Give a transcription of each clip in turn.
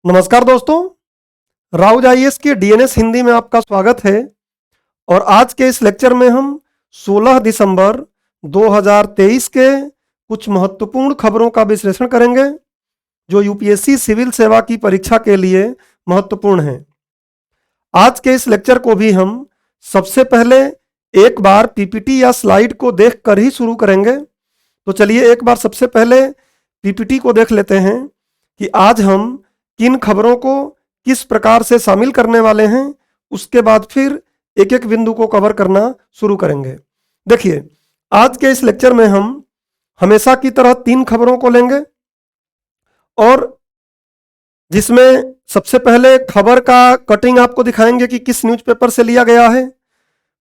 नमस्कार दोस्तों, राउज आईएएस के डीएनएस हिंदी में आपका स्वागत है। और आज के इस लेक्चर में हम 16 दिसंबर 2023 के कुछ महत्वपूर्ण खबरों का विश्लेषण करेंगे जो यूपीएससी सिविल सेवा की परीक्षा के लिए महत्वपूर्ण हैं। आज के इस लेक्चर को भी हम सबसे पहले एक बार पीपीटी या स्लाइड को देखकर ही शुरू करेंगे। तो चलिए एक बार सबसे पहले पीपीटी को देख लेते हैं कि आज हम किन खबरों को किस प्रकार से शामिल करने वाले हैं। उसके बाद फिर एक एक बिंदु को कवर करना शुरू करेंगे। देखिए, आज के इस लेक्चर में हम हमेशा की तरह 3 खबरों को लेंगे और जिसमें सबसे पहले खबर का कटिंग आपको दिखाएंगे कि किस न्यूज़पेपर से लिया गया है।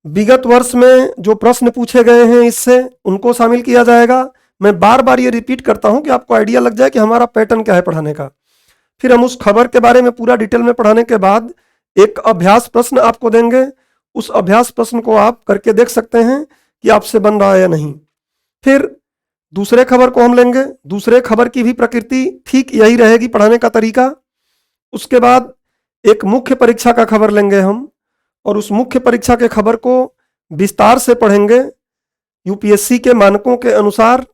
विगत वर्ष में जो प्रश्न पूछे गए हैं इससे उनको शामिल किया जाएगा। मैं बार बार ये रिपीट करता हूं कि आपको आइडिया लग जाए कि हमारा पैटर्न क्या है पढ़ाने का। फिर हम उस खबर के बारे में पूरा डिटेल में पढ़ाने के बाद एक अभ्यास प्रश्न आपको देंगे। उस अभ्यास प्रश्न को आप करके देख सकते हैं कि आपसे बन रहा है या नहीं। फिर दूसरे खबर को हम लेंगे। दूसरे खबर की भी प्रकृति ठीक यही रहेगी, पढ़ाने का तरीका। उसके बाद एक मुख्य परीक्षा का खबर लेंगे हम और उस मुख्य परीक्षा के खबर को विस्तार से पढ़ेंगे यूपीएससी के मानकों के अनुसार।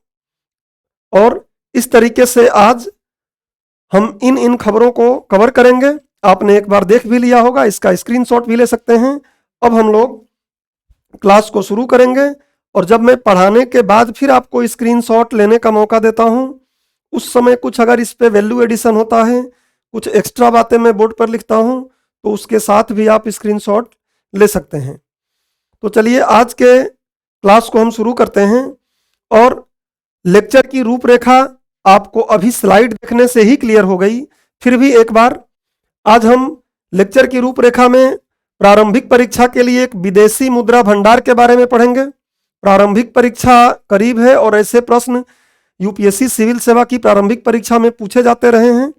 और इस तरीके से आज हम इन खबरों को कवर करेंगे। आपने एक बार देख भी लिया होगा, इसका स्क्रीनशॉट भी ले सकते हैं। अब हम लोग क्लास को शुरू करेंगे और जब मैं पढ़ाने के बाद फिर आपको स्क्रीनशॉट लेने का मौका देता हूं, उस समय कुछ अगर इस पे वैल्यू एडिशन होता है, कुछ एक्स्ट्रा बातें मैं बोर्ड पर लिखता हूं, तो उसके साथ भी आप स्क्रीनशॉट ले सकते हैं। तो चलिए आज के क्लास को हम शुरू करते हैं। और लेक्चर की रूपरेखा आपको अभी स्लाइड देखने से ही क्लियर हो गई। फिर भी एक बार आज हम लेक्चर की रूपरेखा में प्रारंभिक परीक्षा के लिए एक विदेशी मुद्रा भंडार के बारे में पढ़ेंगे। प्रारंभिक परीक्षा करीब है और ऐसे प्रश्न यूपीएससी सिविल सेवा की प्रारंभिक परीक्षा में पूछे जाते रहे हैं,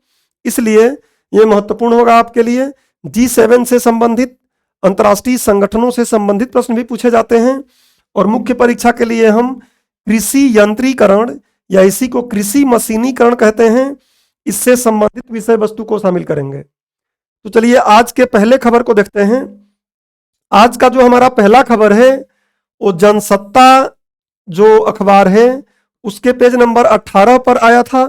इसलिए यह महत्वपूर्ण होगा आपके लिए। G7 से संबंधित, अंतर्राष्ट्रीय संगठनों से संबंधित प्रश्न भी पूछे जाते हैं। और मुख्य परीक्षा के लिए हम कृषि यंत्रीकरण या इसी को कृषि मशीनीकरण कहते हैं, इससे संबंधित विषय वस्तु को शामिल करेंगे। तो चलिए आज के पहले खबर को देखते हैं। आज का जो हमारा पहला खबर है वो जनसत्ता जो अखबार है उसके पेज नंबर 18 पर आया था।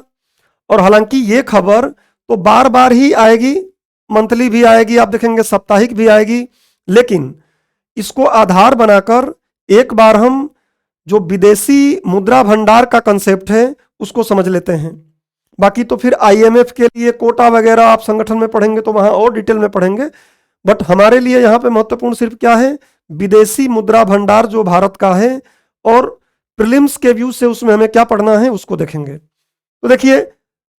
और हालांकि ये खबर तो बार बार ही आएगी, मंथली भी आएगी, आप देखेंगे साप्ताहिक भी आएगी, लेकिन इसको आधार बनाकर एक बार हम जो विदेशी मुद्रा भंडार का कंसेप्ट है उसको समझ लेते हैं। बाकी तो फिर आईएमएफ के लिए कोटा वगैरह आप संगठन में पढ़ेंगे तो वहां और डिटेल में पढ़ेंगे, बट हमारे लिए यहाँ पे महत्वपूर्ण सिर्फ क्या है, विदेशी मुद्रा भंडार जो भारत का है और प्रीलिम्स के व्यू से उसमें हमें क्या पढ़ना है उसको देखेंगे। तो देखिए,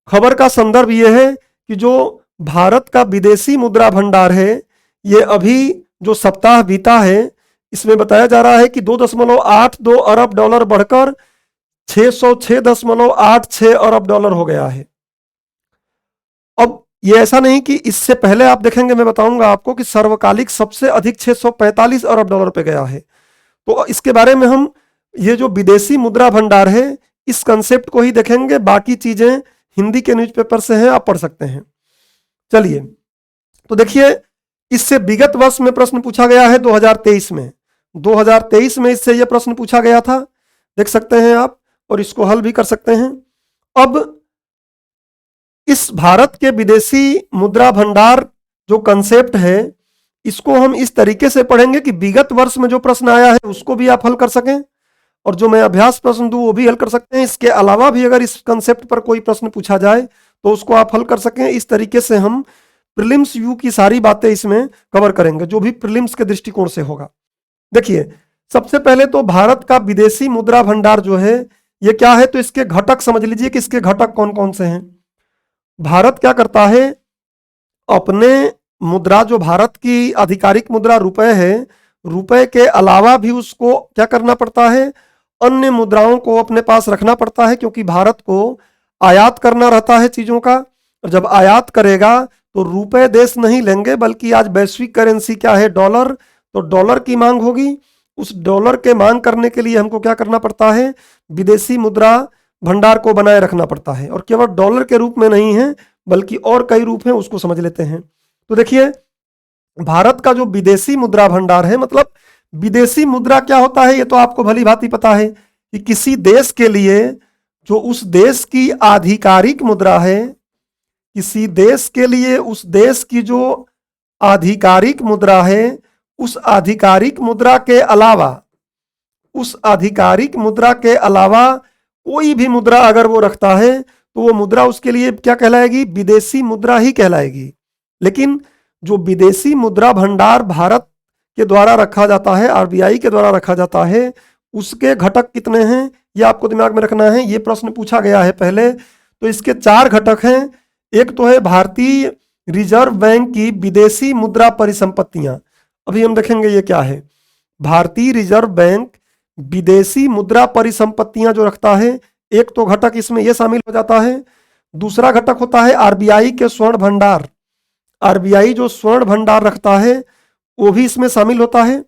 खबर का संदर्भ ये है कि जो भारत का विदेशी मुद्रा भंडार है, ये अभी जो सप्ताह बीता है इसमें बताया जा रहा है कि 2.82 अरब डॉलर बढ़कर 606.86 अरब डॉलर हो गया है। अब ये ऐसा नहीं कि इससे पहले आप देखेंगे, मैं बताऊंगा आपको कि सर्वकालिक सबसे अधिक 645 अरब डॉलर पे गया है। तो इसके बारे में हम ये जो विदेशी मुद्रा भंडार है इस कंसेप्ट को ही देखेंगे। बाकी चीजें हिंदी के न्यूज़पेपर से हैं, आप पढ़ सकते हैं। चलिए, तो देखिए, इससे विगत वर्ष में प्रश्न पूछा गया है 2023 में। 2023 में इससे यह प्रश्न पूछा गया था, देख सकते हैं आप, और इसको हल भी कर सकते हैं। अब इस भारत के विदेशी मुद्रा भंडार जो कंसेप्ट है इसको हम इस तरीके से पढ़ेंगे कि विगत वर्ष में जो प्रश्न आया है उसको भी आप हल कर सकें और जो मैं अभ्यास प्रश्न दूं वो भी हल कर सकते हैं। इसके अलावा भी अगर इस कंसेप्ट पर कोई प्रश्न पूछा जाए तो उसको आप हल कर सकें। इस तरीके से हम प्रीलिम्स व्यू की सारी बातें इसमें कवर करेंगे जो भी प्रीलिम्स के दृष्टिकोण से होगा। देखिए, सबसे पहले तो भारत का विदेशी मुद्रा भंडार जो है ये क्या है, तो इसके घटक समझ लीजिए कि इसके घटक कौन कौन से हैं। भारत क्या करता है, अपने मुद्रा जो भारत की आधिकारिक मुद्रा रुपए है, रुपए के अलावा भी उसको क्या करना पड़ता है, अन्य मुद्राओं को अपने पास रखना पड़ता है, क्योंकि भारत को आयात करना रहता है चीजों का। और जब आयात करेगा तो रुपए देश नहीं लेंगे, बल्कि आज वैश्विक करेंसी क्या है, डॉलर। तो डॉलर की मांग होगी। उस डॉलर के मांग करने के लिए हमको क्या करना पड़ता है, विदेशी मुद्रा भंडार को बनाए रखना पड़ता है। और केवल डॉलर के रूप में नहीं है बल्कि और कई रूप हैं, उसको समझ लेते हैं। तो देखिए, भारत का जो विदेशी मुद्रा भंडार है, मतलब विदेशी मुद्रा क्या होता है ये तो आपको भली भांति पता है कि किसी देश के लिए जो उस देश की आधिकारिक मुद्रा है, किसी देश के लिए उस देश की जो आधिकारिक मुद्रा है, उस आधिकारिक मुद्रा के अलावा, उस आधिकारिक मुद्रा के अलावा कोई भी मुद्रा अगर वो रखता है तो वो मुद्रा उसके लिए क्या कहलाएगी? विदेशी मुद्रा ही कहलाएगी। लेकिन जो विदेशी मुद्रा भंडार भारत के द्वारा रखा जाता है, आरबीआई के द्वारा रखा जाता है, उसके घटक कितने हैं ये आपको दिमाग में रखना है। ये प्रश्न पूछा गया है पहले। तो इसके 4 घटक हैं। एक तो है भारतीय रिजर्व बैंक की विदेशी मुद्रा परिसंपत्तियां। अभी हम देखेंगे ये क्या है। भारतीय रिजर्व बैंक विदेशी मुद्रा परिसंपत्तियां जो रखता है, एक तो घटक इसमें यह शामिल हो जाता है। दूसरा घटक होता है आरबीआई के स्वर्ण भंडार। आरबीआई जो स्वर्ण भंडार रखता है वो भी इसमें शामिल होता है।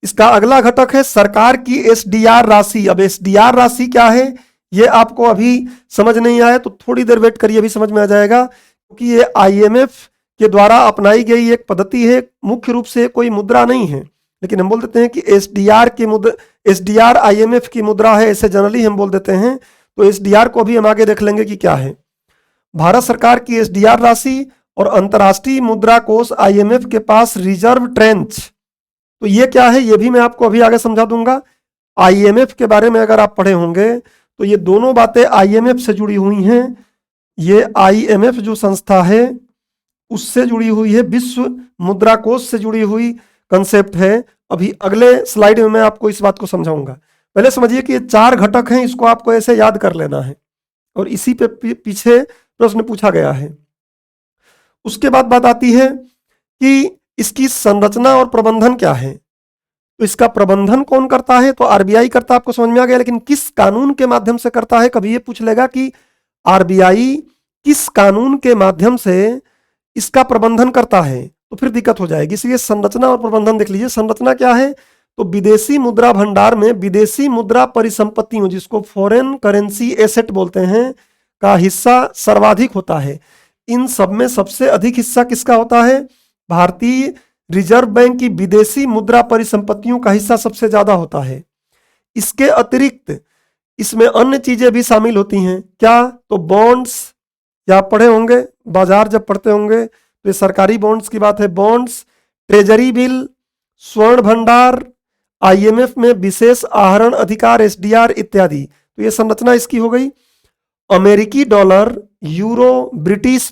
इसका अगला घटक है सरकार की एसडीआर राशि। अब एसडीआर राशि क्या है ये आपको अभी समझ नहीं आया तो थोड़ी देर वेट करिए, अभी समझ में आ जाएगा। क्योंकि ये आईएमएफ के द्वारा अपनाई गई एक पद्धति है, मुख्य रूप से कोई मुद्रा नहीं है, लेकिन हम बोल देते हैं कि एसडीआर की मुद्रा, एसडीआर आईएमएफ की मुद्रा है, ऐसे जनरली हम बोल देते हैं। तो एसडीआर को भी हम आगे देख लेंगे कि क्या है। भारत सरकार की एसडीआर राशि और अंतर्राष्ट्रीय मुद्रा कोष आईएमएफ के पास रिजर्व ट्रेंच, तो ये क्या है ये भी मैं आपको अभी आगे समझा दूंगा। आईएमएफ के बारे में अगर आप पढ़े होंगे तो ये दोनों बातें आईएमएफ से जुड़ी हुई हैं। ये आईएमएफ जो संस्था है उससे जुड़ी हुई है, विश्व मुद्रा कोष से जुड़ी हुई कंसेप्ट है। अभी अगले स्लाइड में मैं आपको इस बात को समझाऊंगा। पहले समझिए कि ये 4 घटक हैं, इसको आपको ऐसे याद कर लेना है और इसी पे पीछे प्रश्न पूछा गया है। उसके बाद बात आती है कि इसकी संरचना और प्रबंधन क्या है। तो इसका प्रबंधन कौन करता है? तो आरबीआई करता, आपको समझ में आ गया। लेकिन किस कानून के माध्यम से करता है? कभी ये पूछ लेगा कि आरबीआई किस कानून के माध्यम से इसका प्रबंधन करता है, तो फिर दिक्कत हो जाएगी। इसलिए संरचना और प्रबंधन देख लीजिए। संरचना क्या है? तो विदेशी मुद्रा भंडार में विदेशी मुद्रा परिसंपत्तियों, जिसको फॉरेन करेंसी एसेट बोलते हैं, का हिस्सा सर्वाधिक होता है। इन सब में सबसे अधिक हिस्सा किसका होता है? भारतीय रिजर्व बैंक की विदेशी मुद्रा परिसंपत्तियों का हिस्सा सबसे ज्यादा होता है। इसके अतिरिक्त इसमें अन्य चीजें भी शामिल होती हैं। क्या? तो बॉन्ड्स, या आप पढ़े होंगे, बाजार जब पढ़ते होंगे तो ये सरकारी बॉन्ड्स की बात है। बॉन्ड्स, ट्रेजरी बिल, स्वर्ण भंडार, आईएमएफ में विशेष आहरण अधिकार एसडीआर इत्यादि। तो ये संरचना इसकी हो गई। अमेरिकी dollar, euro, British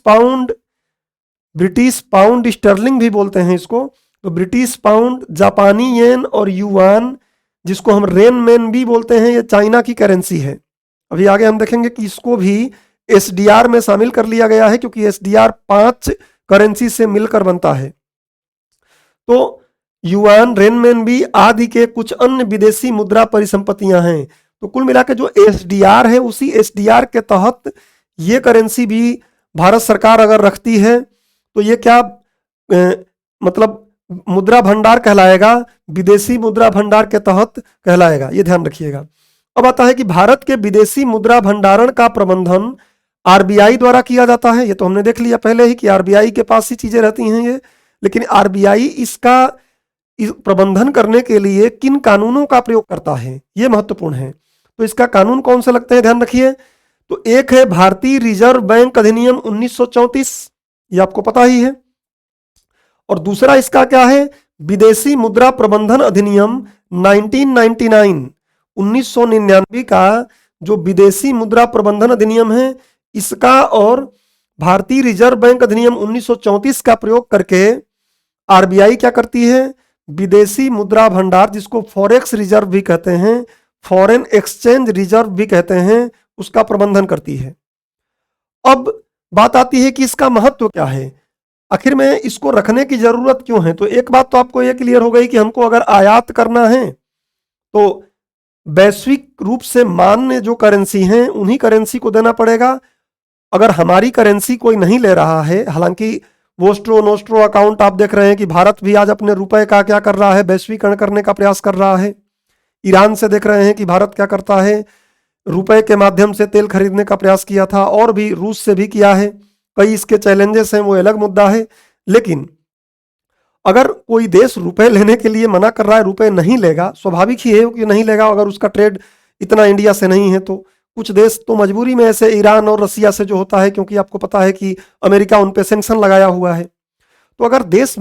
pound sterling भी बोलते हैं इसको, तो ब्रिटिश पाउंड, जापानी येन और युआन, जिसको हम रेन मैन भी बोलते हैं, ये चाइना की करेंसी है। अभी आगे हम देखेंगे कि इसको भी एसडीआर में शामिल कर लिया गया है, क्योंकि एसडीआर 5 करेंसी से मिलकर बनता है। तो युआन, रेनमेनबी आदि के कुछ अन्य विदेशी मुद्रा परिसंपत्तियां हैं। तो कुल मिलाकर जो एसडीआर है, उसी एसडीआर के तहत ये करेंसी भी भारत सरकार अगर रखती है तो ये क्या मतलब मुद्रा भंडार कहलाएगा, विदेशी मुद्रा भंडार के तहत कहलाएगा। ये ध्यान रखिएगा। अब आता है कि भारत के विदेशी मुद्रा भंडारण का प्रबंधन आरबीआई द्वारा किया जाता है। ये तो हमने देख लिया पहले ही कि आरबीआई के पास ही चीजें रहती हैं ये। लेकिन आरबीआई इसका प्रबंधन करने के लिए किन कानूनों का प्रयोग करता है, ये महत्वपूर्ण है। तो इसका कानून कौन से लगते हैं, ध्यान रखिए। तो एक है भारतीय रिजर्व बैंक अधिनियम 1934, ये आपको पता ही है। और दूसरा इसका क्या है, विदेशी मुद्रा प्रबंधन अधिनियम 1999, 1999 का जो विदेशी मुद्रा प्रबंधन अधिनियम है, इसका और भारतीय रिजर्व बैंक अधिनियम 1934 का प्रयोग करके आरबीआई क्या करती है, विदेशी मुद्रा भंडार, जिसको फॉरेक्स रिजर्व भी कहते हैं, फॉरेन एक्सचेंज रिजर्व भी कहते हैं, उसका प्रबंधन करती है। अब बात आती है कि इसका महत्व क्या है, आखिर में इसको रखने की जरूरत क्यों है। तो एक बात तो आपको यह क्लियर हो गई कि हमको अगर आयात करना है तो वैश्विक रूप से मान्य जो करेंसी हैं उन्हीं करेंसी को देना पड़ेगा। अगर हमारी करेंसी कोई नहीं ले रहा है, हालांकि वोस्ट्रो नोस्ट्रो अकाउंट आप देख रहे हैं कि भारत भी आज अपने रुपए का क्या कर रहा है, वैश्वीकरण करने का प्रयास कर रहा है। ईरान से देख रहे हैं कि भारत क्या करता है, रुपए के माध्यम से तेल खरीदने का प्रयास किया था, और भी रूस से भी किया है। कई इसके चैलेंजेस हैं, वो अलग मुद्दा है। लेकिन अगर कोई देश रुपए लेने के लिए मना कर रहा है, रुपए नहीं लेगा, स्वाभाविक ही है कि नहीं लेगा। अगर उसका ट्रेड इतना इंडिया से नहीं है तो कुछ देश तो मजबूरी में, ऐसे ईरान और रसिया से जो होता है, क्योंकि आपको पता है कि अमेरिका उन पे सैंक्शन लगाया हुआ है। तो अगर देश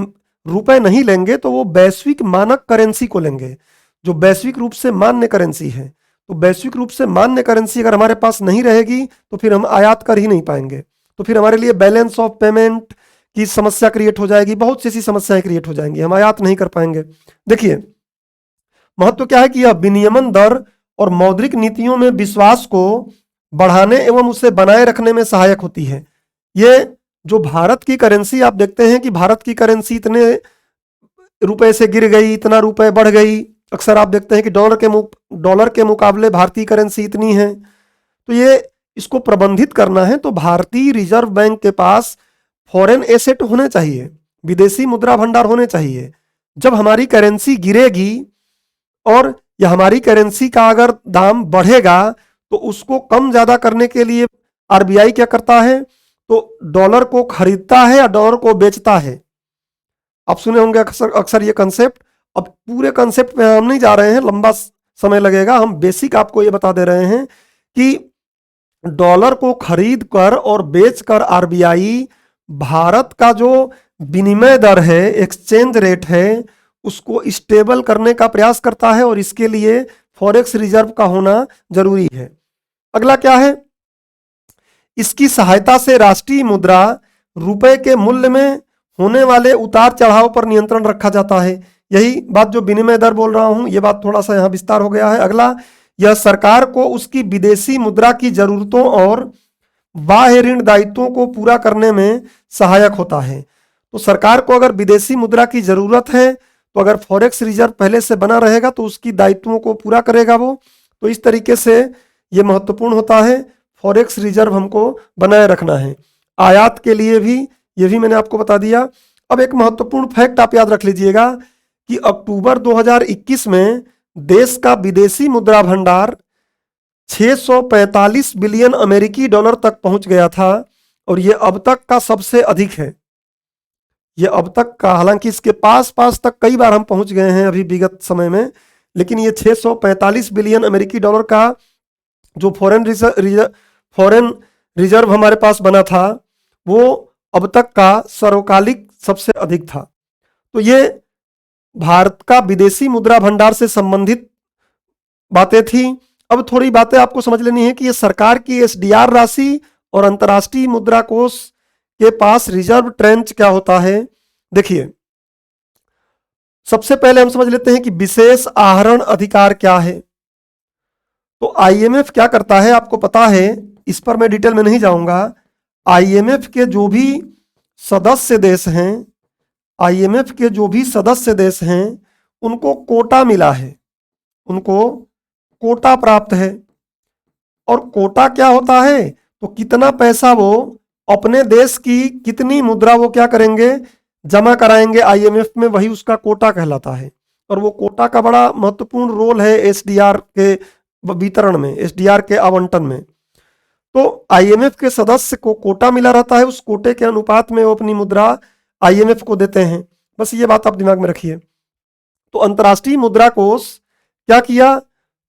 रुपए नहीं लेंगे तो वो वैश्विक मानक करेंसी को लेंगे, जो वैश्विक रूप से मान्य करेंसी है। तो वैश्विक रूप से मान्य करेंसी अगर हमारे पास नहीं रहेगी तो फिर हम आयात कर ही नहीं पाएंगे। तो फिर हमारे लिए बैलेंस ऑफ पेमेंट की समस्या क्रिएट हो जाएगी, बहुत सी ऐसी समस्याएं क्रिएट हो जाएंगी, हम आयात नहीं कर पाएंगे। देखिए महत्व क्या है कि यह विनियमन दर और मौद्रिक नीतियों में विश्वास को बढ़ाने एवं उसे बनाए रखने में सहायक होती है। ये जो भारत की करेंसी, आप देखते हैं कि भारत की करेंसी इतने रुपए से गिर गई, इतना रुपए बढ़ गई। अक्सर आप देखते हैं कि डॉलर के मुकाबले भारतीय करेंसी इतनी है। तो ये इसको प्रबंधित करना है तो भारतीय रिजर्व बैंक के पास फॉरेन एसेट होने चाहिए, विदेशी मुद्रा भंडार होने चाहिए। जब हमारी करेंसी गिरेगी और या हमारी करेंसी का अगर दाम बढ़ेगा तो उसको कम ज्यादा करने के लिए आरबीआई क्या करता है, तो डॉलर को खरीदता है या डॉलर को बेचता है। आप सुने होंगे अक्सर ये कंसेप्ट। अब पूरे कंसेप्ट पे हम नहीं जा रहे हैं, लंबा समय लगेगा। हम बेसिक आपको ये बता दे रहे हैं कि डॉलर को खरीद कर और बेच कर आरबीआई भारत का जो विनिमय दर है, एक्सचेंज रेट है, उसको स्टेबल करने का प्रयास करता है, और इसके लिए फॉरेक्स रिजर्व का होना जरूरी है। अगला क्या है, इसकी सहायता से राष्ट्रीय मुद्रा रुपए के मूल्य में होने वाले उतार चढ़ाव पर नियंत्रण रखा जाता है। यही बात जो विनिमय दर बोल रहा हूं, ये बात थोड़ा सा यहां विस्तार हो गया है। अगला, यह सरकार को उसकी विदेशी मुद्रा की जरूरतों और बाह्य ऋण दायित्वों को पूरा करने में सहायक होता है। तो सरकार को अगर विदेशी मुद्रा की जरूरत है तो अगर फॉरेक्स रिजर्व पहले से बना रहेगा तो उसकी दायित्वों को पूरा करेगा वो। तो इस तरीके से ये महत्वपूर्ण होता है, फॉरेक्स रिजर्व हमको बनाए रखना है। आयात के लिए भी, ये भी मैंने आपको बता दिया। अब एक महत्वपूर्ण फैक्ट आप याद रख लीजिएगा कि अक्टूबर 2021 में देश का विदेशी मुद्रा भंडार 645 बिलियन अमेरिकी डॉलर तक पहुंच गया था, और यह अब तक का सबसे अधिक है। ये अब तक का, हालांकि इसके पास तक कई बार हम पहुंच गए हैं अभी विगत समय में, लेकिन ये 645 बिलियन अमेरिकी डॉलर का जो फॉरेन रिजर्व हमारे पास बना था वो अब तक का सर्वकालिक सबसे अधिक था। तो ये भारत का विदेशी मुद्रा भंडार से संबंधित बातें थी। अब थोड़ी बातें आपको समझ लेनी है कि ये सरकार की एसडीआर राशि और अंतर्राष्ट्रीय मुद्रा कोष के पास रिजर्व ट्रेंच क्या होता है। देखिए सबसे पहले हम समझ लेते हैं कि विशेष आहरण अधिकार क्या है। तो आईएमएफ क्या करता है आपको पता है, इस पर मैं डिटेल में नहीं जाऊंगा। आईएमएफ के जो भी सदस्य देश हैं, आईएमएफ के जो भी सदस्य देश हैं उनको कोटा मिला है, उनको कोटा प्राप्त है। और कोटा क्या होता है, तो कितना पैसा वो अपने देश की कितनी मुद्रा वो क्या करेंगे, जमा कराएंगे आईएमएफ में, वही उसका कोटा कहलाता है। और वो कोटा का बड़ा महत्वपूर्ण रोल है एसडीआर के वितरण में, एसडीआर के आवंटन में। तो आईएमएफ के सदस्य को कोटा मिला रहता है, उस कोटे के अनुपात में वो अपनी मुद्रा आईएमएफ को देते हैं। बस ये बात आप दिमाग में रखिए। तो अंतर्राष्ट्रीय मुद्रा कोष क्या किया,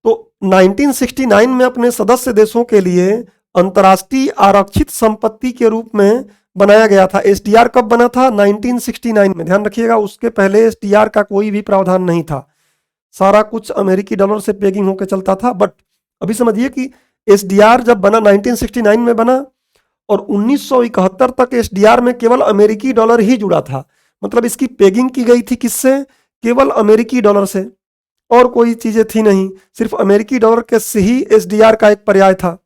तो 1969 में अपने सदस्य देशों के लिए अंतर्राष्ट्रीय आरक्षित संपत्ति के रूप में बनाया गया था। एसडीआर कब बना था, 1969 में, ध्यान रखिएगा। उसके पहले एसडीआर का कोई भी प्रावधान नहीं था, सारा कुछ अमेरिकी डॉलर से पेगिंग होकर चलता था। बट अभी समझिए कि एसडीआर जब बना 1969 में बना, और 1971 तक एसडीआर में केवल अमेरिकी डॉलर ही जुड़ा था। मतलब इसकी पेगिंग की गई थी किससे, केवल अमेरिकी डॉलर से, और कोई चीजें थी नहीं, सिर्फ अमेरिकी डॉलर के से ही एसडीआर का एक पर्याय था।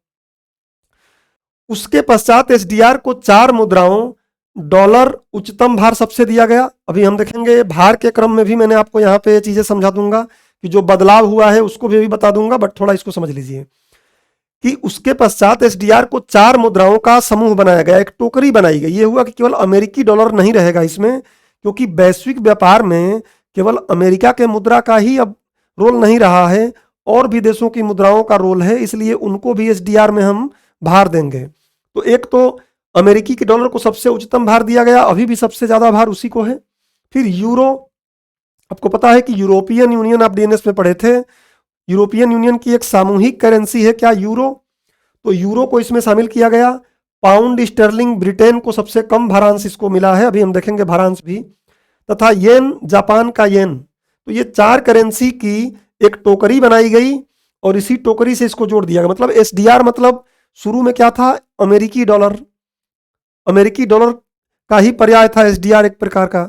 उसके पश्चात एसडीआर को 4 मुद्राओं, डॉलर उच्चतम भार सबसे दिया गया। अभी हम देखेंगे भार के क्रम में भी मैंने आपको यहाँ पे चीजें समझा दूंगा कि जो बदलाव हुआ है उसको भी बता दूंगा, बट थोड़ा इसको समझ लीजिए कि उसके पश्चात एसडीआर को 4 मुद्राओं का समूह बनाया गया, एक टोकरी बनाई गई। ये हुआ कि केवल अमेरिकी डॉलर नहीं रहेगा इसमें, क्योंकि वैश्विक व्यापार में केवल अमेरिका के मुद्रा का ही अब रोल नहीं रहा है, और भी देशों की मुद्राओं का रोल है, इसलिए उनको भी एसडीआर में हम भार देंगे। तो एक तो अमेरिकी के डॉलर को सबसे उच्चतम भार दिया गया, अभी भी सबसे ज्यादा भार उसी को है। फिर यूरो, आपको पता है कि यूरोपियन यूनियन, आप डीएनएस में पढ़े थे, यूरोपियन यूनियन की एक सामूहिक करेंसी है क्या, यूरो। तो यूरो को इसमें शामिल किया गया। पाउंड स्टर्लिंग ब्रिटेन को सबसे कम भारांश इसको मिला है, अभी हम देखेंगे भारांश भी। तथा येन, जापान का येन। तो ये 4 करेंसी की एक टोकरी बनाई गई और इसी टोकरी से इसको जोड़ दिया गया। मतलब एसडीआर मतलब शुरू में क्या था, अमेरिकी डॉलर, अमेरिकी डॉलर का ही पर्याय था एसडीआर एक प्रकार का।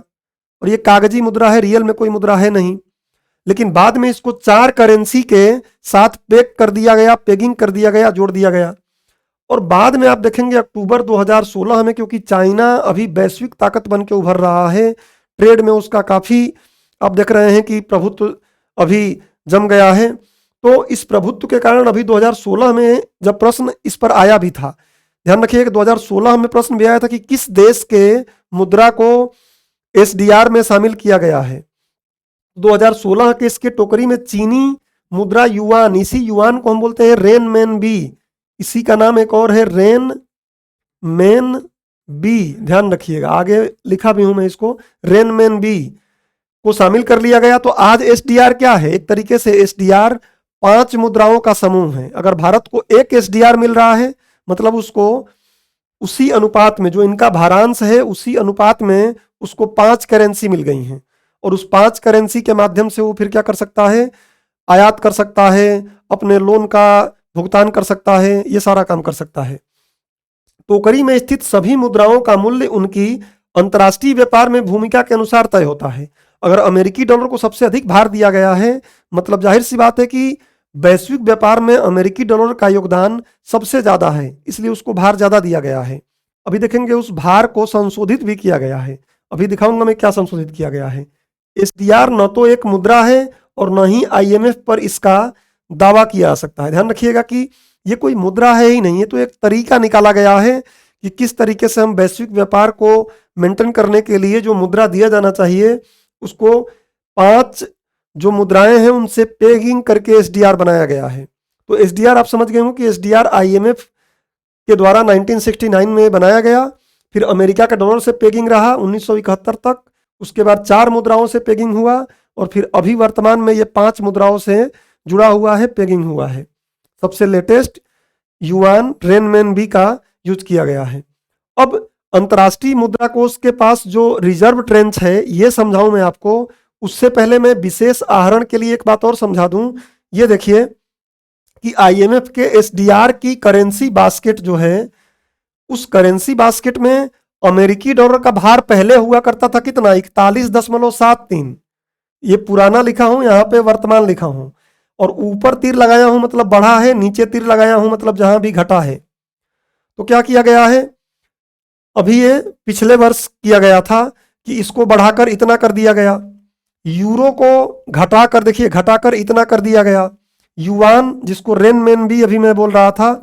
और ये कागजी मुद्रा है, रियल में कोई मुद्रा है नहीं। लेकिन बाद में इसको 4 करेंसी के साथ पैक कर दिया गया, पेगिंग कर दिया गया, जोड़ दिया गया। और बाद में आप देखेंगे अक्टूबर 2016 में, क्योंकि चाइना अभी वैश्विक ताकत बन के उभर रहा है, ट्रेड में उसका काफी आप देख रहे हैं कि प्रभुत्व अभी जम गया है। तो इस प्रभुत्व के कारण अभी 2016 में जब प्रश्न इस पर आया भी था, ध्यान रखिए 2016 में प्रश्न भी आया था कि किस देश के मुद्रा को एसडीआर में शामिल किया गया है। 2016 के इसके टोकरी में चीनी मुद्रा युआन, इसी युआन को हम बोलते हैं रेन मैन बी, इसी का नाम एक और है रेन मैन बी, ध्यान रखिएगा, आगे लिखा भी हूं मैं इसको, रेन मैन बी को शामिल कर लिया गया। तो आज एसडीआर क्या है, एक तरीके से एसडीआर 5 मुद्राओं का समूह है। अगर भारत को एक एसडीआर मिल रहा है, मतलब उसको उसी अनुपात में जो इनका भारांश है उसी अनुपात में उसको 5 करेंसी मिल गई हैं। और उस 5 करेंसी के माध्यम से वो फिर क्या कर सकता है, आयात कर सकता है, अपने लोन का भुगतान कर सकता है, ये सारा काम कर सकता है। टोकरी में स्थित सभी मुद्राओं का मूल्य उनकी अंतर्राष्ट्रीय व्यापार में भूमिका के अनुसार तय होता है। अगर अमेरिकी डॉलर को सबसे अधिक भार दिया गया है, मतलब जाहिर सी बात है कि वैश्विक व्यापार में अमेरिकी डॉलर का योगदान सबसे ज्यादा है, इसलिए उसको भार ज्यादा दिया गया है। अभी देखेंगे उस भार को संशोधित भी किया गया है, अभी दिखाऊंगा मैं क्या संशोधित किया गया है। एसडीआर न तो एक मुद्रा है और न ही आईएमएफ पर इसका दावा किया जा सकता है। ध्यान रखिएगा कि ये कोई मुद्रा है ही नहीं, ये तो एक तरीका निकाला गया है कि किस तरीके से हम वैश्विक व्यापार को मेंटेन करने के लिए जो मुद्रा दिया जाना चाहिए उसको 5 जो मुद्राएं हैं उनसे पेगिंग करके एसडीआर बनाया गया है। तो एसडीआर आप समझ गए हो कि एसडीआर आईएमएफ के द्वारा 1969 में बनाया गया, फिर अमेरिका के डॉलर से पेगिंग रहा 1971 तक, उसके बाद 4 मुद्राओं से पेगिंग हुआ और फिर अभी वर्तमान में ये 5 मुद्राओं से जुड़ा हुआ है, पेगिंग हुआ है। सबसे लेटेस्ट युआन रेनमेनबी का यूज किया गया है। अब अंतर्राष्ट्रीय मुद्रा कोष के पास जो रिजर्व ट्रेंच है ये समझाऊं मैं आपको, उससे पहले मैं विशेष आहरण के लिए एक बात और समझा दूं। ये देखिए कि आईएमएफ के एसडीआर की करेंसी बास्केट जो है, उस करेंसी बास्केट में अमेरिकी डॉलर का भार पहले हुआ करता था कितना, 41.73। ये पुराना लिखा हूं, यहाँ पे वर्तमान लिखा हूं, और ऊपर तीर लगाया हूं मतलब बढ़ा है, नीचे तीर लगाया हूं मतलब जहां भी घटा है। तो क्या किया गया है, अभी ये पिछले वर्ष किया गया था कि इसको बढ़ाकर इतना कर दिया गया, यूरो को घटाकर देखिए घटाकर इतना कर दिया गया, युआन जिसको रेनमेनबी अभी मैं बोल रहा था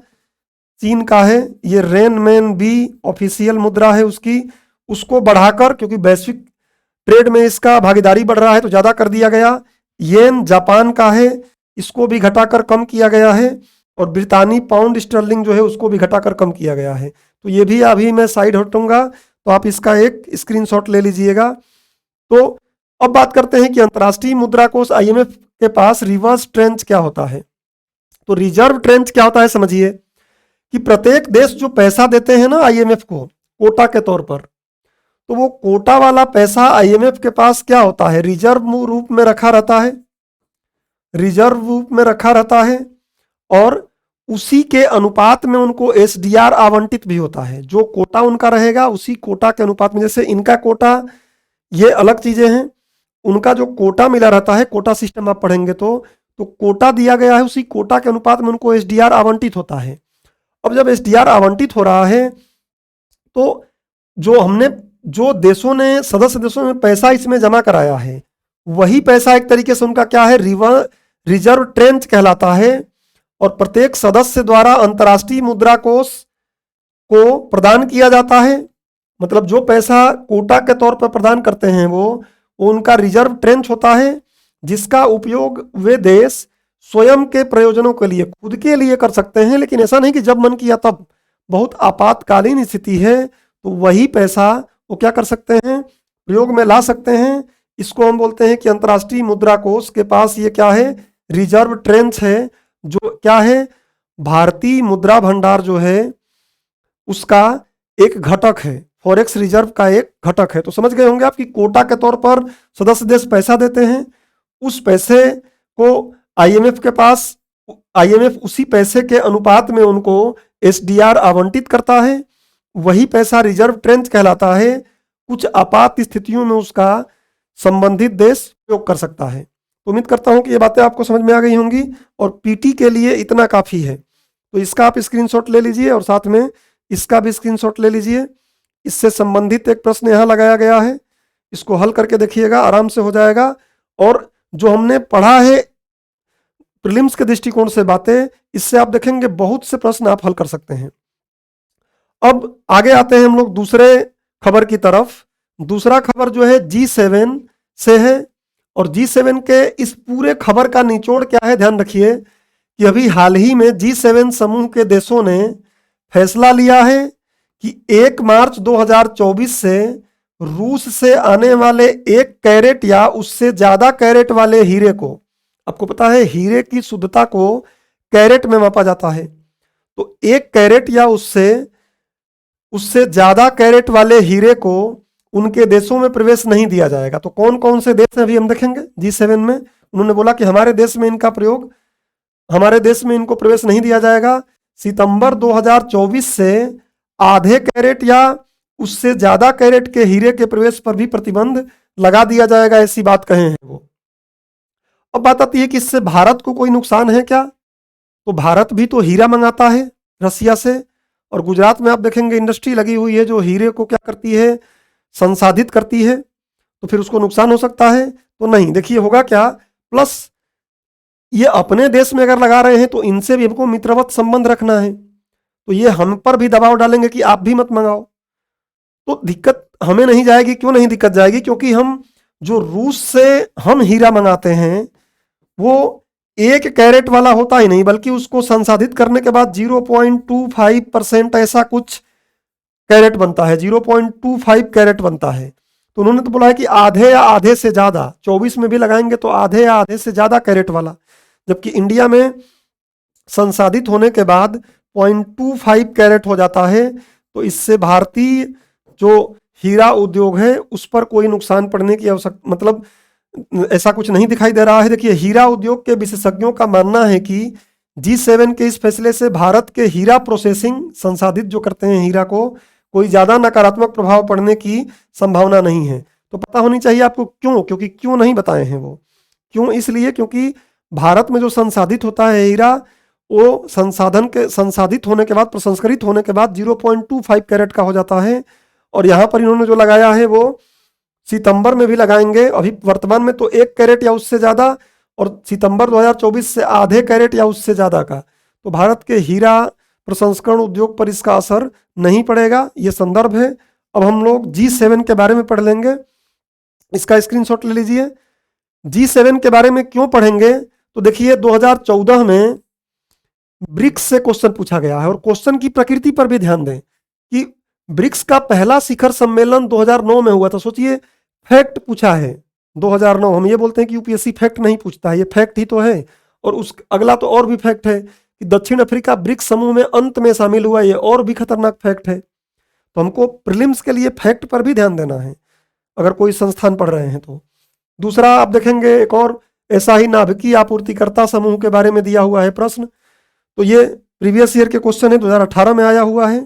चीन का है, ये रेनमेनबी ऑफिशियल मुद्रा है उसकी, उसको बढ़ाकर क्योंकि वैश्विक ट्रेड में इसका भागीदारी बढ़ रहा है तो ज्यादा कर दिया गया। येन जापान का है, इसको भी घटाकर कम किया गया है, और ब्रितानी पाउंड स्टर्लिंग जो है उसको भी घटाकर कम किया गया है। तो ये भी अभी मैं साइड हटूंगा तो आप इसका एक स्क्रीनशॉट ले लीजिएगा। तो अब बात करते हैं कि अंतर्राष्ट्रीय मुद्रा कोष आईएमएफ के पास रिवर्स ट्रेंच क्या होता है। तो रिजर्व ट्रेंच क्या होता है समझिए कि प्रत्येक देश जो पैसा देते हैं ना आईएमएफ को कोटा के तौर पर, तो वो कोटा वाला पैसा आईएमएफ के पास क्या होता है, रिजर्व रूप में रखा रहता है, रिजर्व रूप में रखा रहता है, और उसी के अनुपात में उनको एसडीआर आवंटित भी होता है। जो कोटा उनका रहेगा उसी कोटा के अनुपात में, जैसे इनका कोटा ये अलग चीजें हैं, उनका जो कोटा मिला रहता है, कोटा सिस्टम आप पढ़ेंगे तो कोटा दिया गया है, उसी कोटा के अनुपात में उनको एसडीआर आवंटित होता है। अब जब एसडीआर आवंटित हो रहा है तो जो देशों ने सदस्य देशों में पैसा इसमें जमा कराया है वही पैसा एक तरीके से उनका क्या है, रिजर्व ट्रेंच कहलाता है, और प्रत्येक सदस्य द्वारा अंतर्राष्ट्रीय मुद्रा कोष को प्रदान किया जाता है। मतलब जो पैसा कोटा के तौर पर प्रदान करते हैं वो उनका रिजर्व ट्रेंच होता है, जिसका उपयोग वे देश स्वयं के प्रयोजनों के लिए, खुद के लिए कर सकते हैं, लेकिन ऐसा नहीं कि जब मन किया तब। बहुत आपातकालीन स्थिति है तो वही पैसा वो क्या कर सकते हैं, प्रयोग में ला सकते हैं। इसको हम बोलते हैं कि अंतर्राष्ट्रीय मुद्रा कोष के पास ये क्या है, रिजर्व ट्रेंच है, जो क्या है, भारतीय मुद्रा भंडार जो है उसका एक घटक है, फॉरेक्स रिजर्व का एक घटक है। तो समझ गए होंगे आप कि कोटा के तौर पर सदस्य देश पैसा देते हैं, उस पैसे को आईएमएफ के पास, आईएमएफ उसी पैसे के अनुपात में उनको एसडीआर आवंटित करता है, वही पैसा रिजर्व ट्रेंच कहलाता है। कुछ आपात स्थितियों में उसका संबंधित देश उपयोग कर सकता है। तो उम्मीद करता हूं कि ये बातें आपको समझ में आ गई होंगी और पीटी के लिए इतना काफी है। तो इसका आप स्क्रीनशॉट ले लीजिए और साथ में इसका भी स्क्रीनशॉट ले लीजिए। इससे संबंधित एक प्रश्न यहाँ लगाया गया है, इसको हल करके देखिएगा, आराम से हो जाएगा। और जो हमने पढ़ा है प्रीलिम्स के दृष्टिकोण से बातें, इससे आप देखेंगे बहुत से प्रश्न आप हल कर सकते हैं। अब आगे आते हैं हम लोग दूसरे खबर की तरफ। दूसरा खबर जो है G7 से है, और G7 के इस पूरे खबर का निचोड़ क्या है, ध्यान रखिए कि अभी हाल ही में G7 समूह के देशों ने फैसला लिया है कि 1 मार्च 2024 से रूस से आने वाले 1 कैरेट या उससे ज्यादा कैरेट वाले हीरे को, आपको पता है हीरे की शुद्धता को कैरेट में मापा जाता है, तो 1 कैरेट या उससे ज्यादा कैरेट वाले हीरे को उनके देशों में प्रवेश नहीं दिया जाएगा। तो कौन कौन से देश हैं अभी हम देखेंगे। G7 में उन्होंने बोला कि हमारे देश में इनका प्रयोग, हमारे देश में इनको प्रवेश नहीं दिया जाएगा। सितंबर 2024 से आधे कैरेट या उससे ज्यादा कैरेट के हीरे के प्रवेश पर भी प्रतिबंध लगा दिया जाएगा, ऐसी बात कहे हैं वो। अब बात आती है कि इससे भारत को कोई नुकसान है क्या। तो भारत भी तो हीरा मंगाता है रसिया से, और गुजरात में आप देखेंगे इंडस्ट्री लगी हुई है जो हीरे को क्या करती है, संसाधित करती है। तो फिर उसको नुकसान हो सकता है तो नहीं। देखिए होगा क्या, प्लस ये अपने देश में अगर लगा रहे हैं तो इनसे भी हमको मित्रवत संबंध रखना है, तो ये हम पर भी दबाव डालेंगे कि आप भी मत मंगाओ। तो दिक्कत हमें नहीं जाएगी। क्यों नहीं दिक्कत जाएगी, क्योंकि हम जो रूस से हम हीरा मंगाते हैं वो 1 कैरेट वाला होता ही नहीं, बल्कि उसको संसाधित करने के बाद 0.25% ऐसा कुछ कैरेट बनता है, 0.25 कैरेट बनता है। तो उन्होंने तो बोला है कि आधे या आधे से ज्यादा, 24 में भी लगाएंगे तो आधे या आधे से ज्यादा कैरेट वाला, जबकि इंडिया में संसाधित होने के बाद 0.25 कैरेट हो जाता है। तो इससे भारतीय जो हीरा उद्योग है उस पर कोई नुकसान पड़ने की आवश्यकता, मतलब ऐसा कुछ नहीं दिखाई दे रहा है। देखिए हीरा उद्योग के विशेषज्ञों का मानना है कि G7 के इस फैसले से भारत के हीरा प्रोसेसिंग, संसाधित जो करते हैं हीरा को, कोई ज्यादा नकारात्मक प्रभाव पड़ने की संभावना नहीं है। तो पता होनी चाहिए आपको क्यों, क्योंकि क्यों नहीं बताए हैं वो, क्यों इसलिए क्योंकि भारत में जो संसाधित होता है हीरा, वो संसाधित होने के बाद, प्रसंस्करित होने के बाद 0.25 कैरेट का हो जाता है। और यहाँ पर इन्होंने जो लगाया है वो सितंबर में भी लगाएंगे। अभी वर्तमान में तो 1 कैरेट या उससे ज्यादा, और सितंबर 2024 से आधे कैरेट या उससे ज्यादा का। तो भारत के हीरा प्रसंस्करण उद्योग पर इसका असर नहीं पड़ेगा, ये संदर्भ है। अब हम लोग G7 के बारे में पढ़ लेंगे, इसका स्क्रीनशॉट ले लीजिए। G7 के बारे में क्यों पढ़ेंगे, तो देखिए 2014 में ब्रिक्स से क्वेश्चन पूछा गया है, और क्वेश्चन की प्रकृति पर भी ध्यान दें कि ब्रिक्स का पहला शिखर सम्मेलन 2009 में हुआ था। सोचिए, फैक्ट पूछा है 2009। हम ये बोलते हैं कि यूपीएससी फैक्ट नहीं पूछता है, ये फैक्ट ही तो है। और उस अगला तो और भी फैक्ट है कि दक्षिण अफ्रीका ब्रिक्स समूह में अंत में शामिल हुआ, ये और भी खतरनाक फैक्ट है। तो हमको प्रीलिम्स के लिए फैक्ट पर भी ध्यान देना है अगर कोई संस्थान पढ़ रहे हैं तो। दूसरा आप देखेंगे एक और ऐसा ही नाभिकीय आपूर्तिकर्ता समूह के बारे में दिया हुआ है प्रश्न, तो ये प्रीवियस ईयर के क्वेश्चन है, 2018 में आया हुआ है।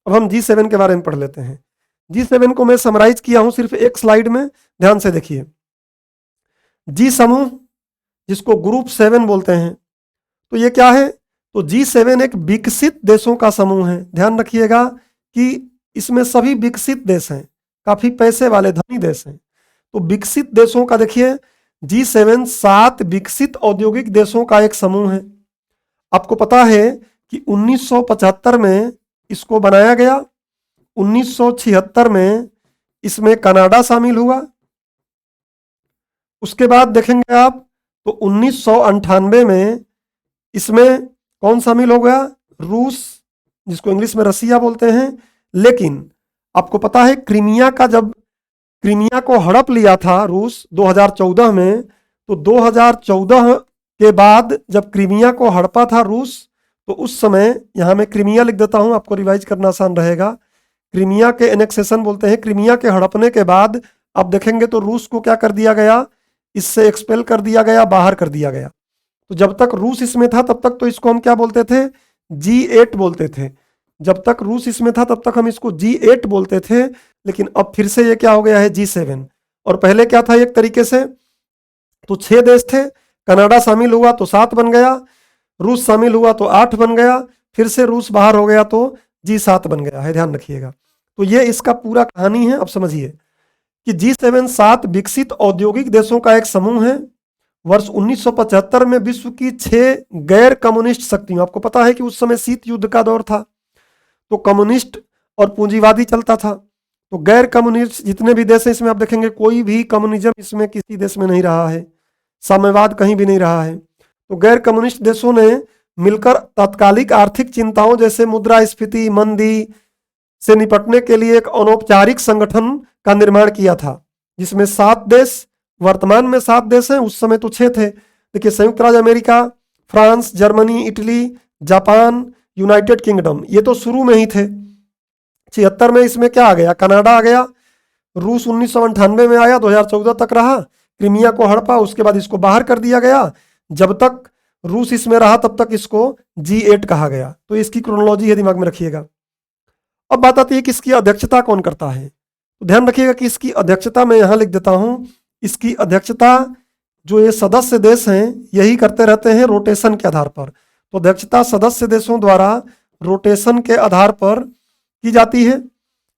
अब हम G7 के बारे में पढ़ लेते हैं। G7 को मैं समराइज किया हूं सिर्फ एक स्लाइड में, ध्यान से देखिए। G समूह, जिसको ग्रुप 7 बोलते हैं, तो ये क्या है, तो G7 एक विकसित देशों का समूह है। ध्यान रखिएगा कि इसमें सभी विकसित देश हैं, काफी पैसे वाले धनी देश हैं। तो विकसित देशों का देखिए, G7 7 विकसित औद्योगिक देशों का एक समूह है। आपको पता है कि 1975 में इसको बनाया गया, 1976 में इसमें कनाडा शामिल हुआ। उसके बाद देखेंगे आप तो 1998 में इसमें कौन शामिल हो गया? रूस, जिसको इंग्लिश में रसिया बोलते हैं। लेकिन आपको पता है क्रीमिया का, जब क्रीमिया को हड़प लिया था रूस 2014 में, तो 2014 के बाद जब क्रीमिया को हड़पा था रूस, तो उस समय, यहां मैं क्रीमिया लिख देता हूं, आपको रिवाइज करना आसान रहेगा। क्रीमिया के एनेक्सेशन बोलते हैं। क्रीमिया के हड़पने के बाद आप देखेंगे तो रूस को क्या कर दिया गया? इससे एक्सपेल कर दिया गया, बाहर कर दिया गया। तो जब तक रूस इसमें था तब तक तो इसको हम क्या बोलते थे? G8 बोलते थे। जब तक रूस इसमें था तब तक हम इसको G8 बोलते थे। लेकिन अब फिर से ये क्या हो गया है? G7। और पहले क्या था? एक तरीके से तो 6 देश थे, कनाडा शामिल हुआ तो 7 बन गया, रूस शामिल हुआ तो 8 बन गया, फिर से रूस बाहर हो गया तो G7 बन गया है। ध्यान रखिएगा। तो ये इसका पूरा कहानी है। अब समझिए कि G7 7 विकसित औद्योगिक देशों का एक समूह है। वर्ष 1975 में विश्व की 6 गैर कम्युनिस्ट शक्तियों, आपको पता है कि उस समय शीत युद्ध का दौर था, तो कम्युनिस्ट और पूंजीवादी चलता था। तो गैर कम्युनिस्ट जितने भी देश हैं, इसमें आप देखेंगे कोई भी कम्युनिज्म इसमें किसी देश में नहीं रहा है, साम्यवाद कहीं भी नहीं रहा है। तो गैर कम्युनिस्ट देशों ने मिलकर तात्कालिक आर्थिक चिंताओं जैसे मुद्रास्फीति, मंदी से निपटने के लिए एक अनौपचारिक संगठन का निर्माण किया था, जिसमें 7 देश, वर्तमान में 7 देश हैं, उस समय तो 6 थे। देखिए, संयुक्त राज्य America, France, Germany, Italy, Japan, United kingdom, ये तो शुरू में ही थे। 76 में इसमें क्या आ गया? कनाडा आ गया। रूस 1998 में आया, 2014 तक रहा, क्रीमिया को हड़पा, उसके बाद इसको बाहर कर दिया गया। जब तक रूस इसमें रहा तब तक इसको G8 कहा गया। तो इसकी क्रोनोलॉजी है, दिमाग में रखिएगा। अब बात आती है कि इसकी अध्यक्षता कौन करता है। तो ध्यान रखिएगा कि इसकी अध्यक्षता मैं यहां लिख देता हूं। इसकी अध्यक्षता जो ये सदस्य देश हैं यही करते रहते हैं रोटेशन के आधार पर। तो अध्यक्षता सदस्य देशों द्वारा रोटेशन के आधार पर की जाती है,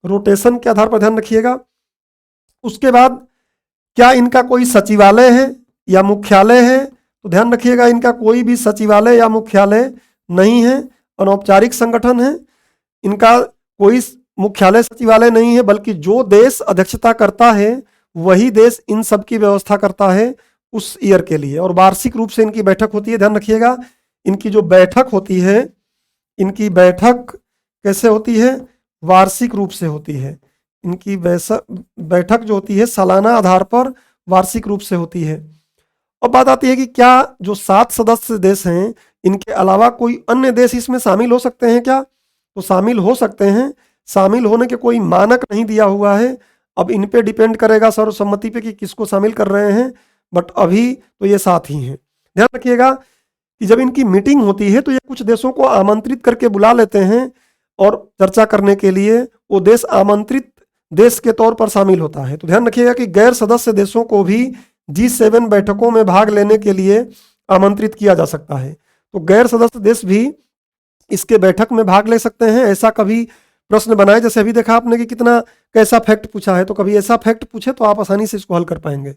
रोटेशन के आधार पर, ध्यान रखिएगा। उसके बाद क्या इनका कोई सचिवालय है या मुख्यालय है? तो ध्यान रखिएगा, इनका कोई भी सचिवालय या मुख्यालय नहीं है, अनौपचारिक संगठन है। इनका कोई मुख्यालय सचिवालय नहीं है, बल्कि जो देश अध्यक्षता करता है वही देश इन सब की व्यवस्था करता है उस ईयर के लिए। और वार्षिक रूप से इनकी बैठक होती है। ध्यान रखिएगा, इनकी जो बैठक होती है, इनकी बैठक कैसे होती है? वार्षिक रूप से होती है। इनकी बैठक जो होती है सालाना आधार पर, वार्षिक रूप से होती है। अब बात आती है कि क्या जो 7 सदस्य देश हैं, इनके अलावा कोई अन्य देश इसमें शामिल हो सकते हैं क्या? तो शामिल हो सकते हैं। शामिल होने के कोई मानक नहीं दिया हुआ है। अब इन पे डिपेंड करेगा सर्वसम्मति पे कि किसको शामिल कर रहे हैं, बट अभी तो ये 7 ही हैं। ध्यान रखिएगा कि जब इनकी मीटिंग होती है तो ये कुछ देशों को आमंत्रित करके बुला लेते हैं और चर्चा करने के लिए वो देश आमंत्रित देश के तौर पर शामिल होता है। तो ध्यान रखिएगा कि गैर सदस्य देशों को भी G7 बैठकों में भाग लेने के लिए आमंत्रित किया जा सकता है। तो गैर सदस्य देश भी इसके बैठक में भाग ले सकते हैं। ऐसा कभी प्रश्न बनाए, जैसे अभी देखा आपने कि कितना कैसा फैक्ट पूछा है, तो कभी ऐसा फैक्ट पूछे तो आप आसानी से इसको हल कर पाएंगे।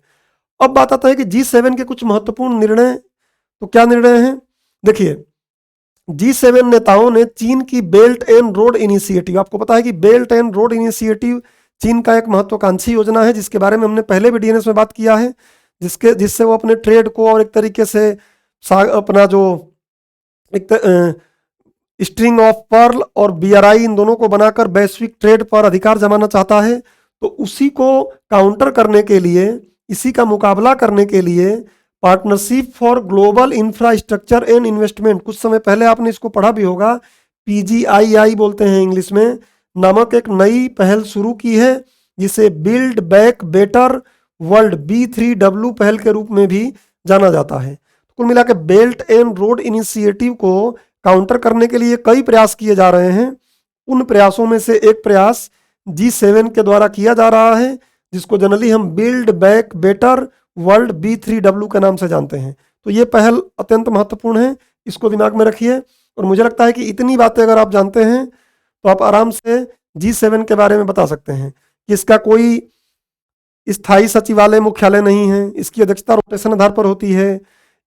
अब बात आता है कि G7 के कुछ महत्वपूर्ण निर्णय। तो क्या निर्णय हैं? देखिए, G7 नेताओं ने चीन की बेल्ट एंड रोड इनिशिएटिव, आपको पता है कि बेल्ट एंड रोड इनिशिएटिव चीन का एक महत्वाकांक्षी योजना है, जिसके बारे में हमने पहले भी DNS में बात किया है, जिससे वो अपने ट्रेड को और एक तरीके से अपना जो एक स्ट्रिंग ऑफ पर्ल और BRI इन दोनों को बनाकर वैश्विक ट्रेड पर अधिकार जमाना चाहता है। तो उसी को काउंटर करने के लिए, इसी का मुकाबला करने के लिए partnership for global infrastructure and investment, कुछ समय पहले आपने इसको पढ़ा भी होगा, PGII बोलते हैं इंग्लिश में, नामक एक नई पहल शुरू की है, जिसे build back better world B3W पहल के रूप में भी जाना जाता है। कुल मिला के बेल्ट एंड रोड इनिशिएटिव को काउंटर करने के लिए कई प्रयास किए जा रहे हैं। उन प्रयासों में से एक प्रयास G7 के द्वारा किया जा रहा है, जिसको जनरली हम build back better world B3W के नाम से जानते हैं। तो ये पहल अत्यंत महत्वपूर्ण है, इसको दिमाग में रखिए। और मुझे लगता है कि इतनी बातें अगर आप जानते हैं तो आप आराम से G7 के बारे में बता सकते हैं कि इसका कोई स्थायी सचिवालय मुख्यालय नहीं है, इसकी अध्यक्षता रोटेशन आधार पर होती है,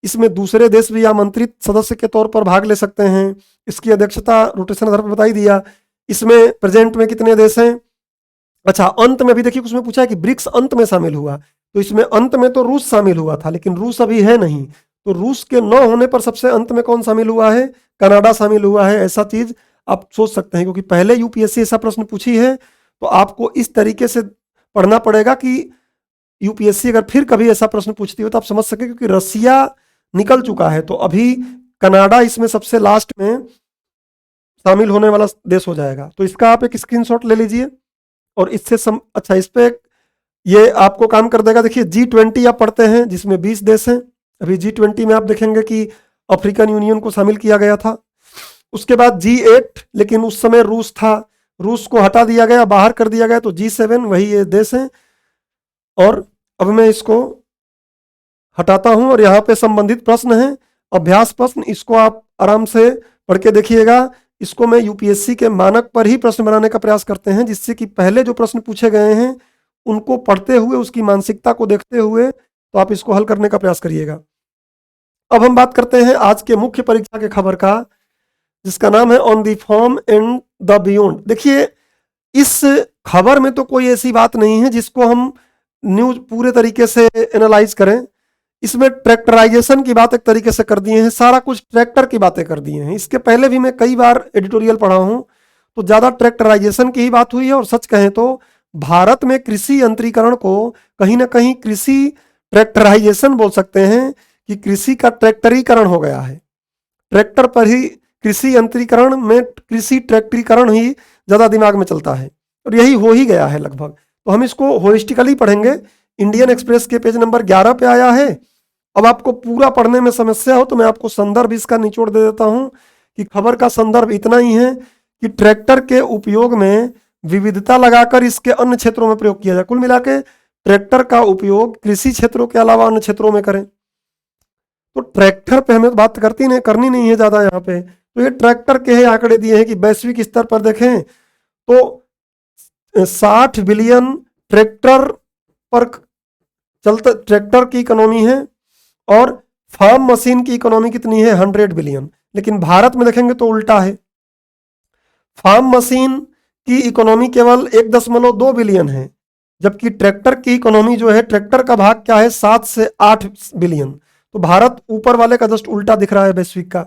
इसमें दूसरे देश भी आमंत्रित सदस्य के तौर पर भाग ले सकते हैं, इसकी अध्यक्षता रोटेशन आधार पर बता ही दिया। इसमें प्रेजेंट में कितने देश हैं? अच्छा, अंत में भी देखिए उसमें पूछा है कि ब्रिक्स अंत में शामिल हुआ, तो इसमें अंत में तो रूस शामिल हुआ था, लेकिन रूस अभी है नहीं, तो रूस के न होने पर सबसे अंत में कौन शामिल हुआ है? कनाडा शामिल हुआ है। ऐसा चीज आप सोच सकते हैं, क्योंकि पहले यूपीएससी ऐसा प्रश्न पूछी है, तो आपको इस तरीके से पढ़ना पड़ेगा कि यूपीएससी अगर फिर कभी ऐसा प्रश्न पूछती हो तो आप समझ सके, क्योंकि रसिया निकल चुका है, तो अभी कनाडा इसमें सबसे लास्ट में शामिल होने वाला देश हो जाएगा। तो इसका आप एक स्क्रीनशॉट ले लीजिए और इससे अच्छा, इस पे ये आपको काम कर देगा। देखिए G20 आप पढ़ते हैं जिसमें 20 देश हैं। अभी G20 में आप देखेंगे कि अफ्रीकन यूनियन को शामिल किया गया था। उसके बाद G8, लेकिन उस समय रूस था, रूस को हटा दिया गया, बाहर कर दिया गया, तो G7 वही ये देश हैं। और अब मैं इसको हटाता हूं और यहाँ पे संबंधित प्रश्न है, अभ्यास प्रश्न, इसको आप आराम से पढ़ के देखिएगा। इसको मैं यूपीएससी के मानक पर ही प्रश्न बनाने का प्रयास करते हैं, जिससे कि पहले जो प्रश्न पूछे गए हैं उनको पढ़ते हुए, उसकी मानसिकता को देखते हुए, तो आप इसको हल करने का प्रयास करिएगा। अब हम बात करते हैं आज के मुख्य परीक्षा के खबर का, जिसका नाम है on the form and the beyond. देखिए इस खबर में तो कोई ऐसी बात नहीं है जिसको हम न्यूज पूरे तरीके से एनालाइज करें। इसमें ट्रैक्टराइजेशन की बात एक तरीके से कर दिए हैं, सारा कुछ ट्रैक्टर की बातें कर दिए हैं। इसके पहले भी मैं कई बार एडिटोरियल पढ़ा हूं, तो ज्यादा ट्रैक्टराइजेशन की ही बात हुई है। और सच कहें तो भारत में कृषि यंत्रीकरण को कहीं ना कहीं कृषि ट्रैक्टराइजेशन बोल सकते हैं, कि कृषि का ट्रैक्टरीकरण हो गया है। ट्रैक्टर पर ही कृषि यंत्रीकरण में कृषि ट्रैक्टरीकरण ही ज्यादा दिमाग में चलता है, और यही हो ही गया है लगभग। तो हम इसको होलिस्टिकली पढ़ेंगे। इंडियन एक्सप्रेस के पेज नंबर 11 पे आया है। अब आपको पूरा पढ़ने में समस्या हो तो मैं आपको संदर्भ इसका निचोड़ दे देता हूं, कि खबर का संदर्भ इतना ही है कि ट्रैक्टर के उपयोग में विविधता लगाकर इसके अन्य क्षेत्रों में प्रयोग किया जाए। कुल मिला के ट्रैक्टर का उपयोग कृषि क्षेत्रों के अलावा अन्य क्षेत्रों में करें। तो ट्रैक्टर पे हमें बात करनी नहीं है ज्यादा यहाँ पे। तो ये ट्रैक्टर के आंकड़े दिए हैं कि वैश्विक स्तर पर देखें तो 60 बिलियन ट्रैक्टर पर चलते ट्रैक्टर की इकोनॉमी है, और फार्म मशीन की इकोनॉमी कितनी है? 100 बिलियन। लेकिन भारत में देखेंगे तो उल्टा है, फार्म मशीन की इकोनॉमी केवल 1.2 बिलियन है, जबकि ट्रैक्टर की इकोनॉमी जो है, ट्रैक्टर का भाग क्या है? 7 से 8 बिलियन। तो भारत ऊपर वाले का जस्ट उल्टा दिख रहा है वैश्विक का।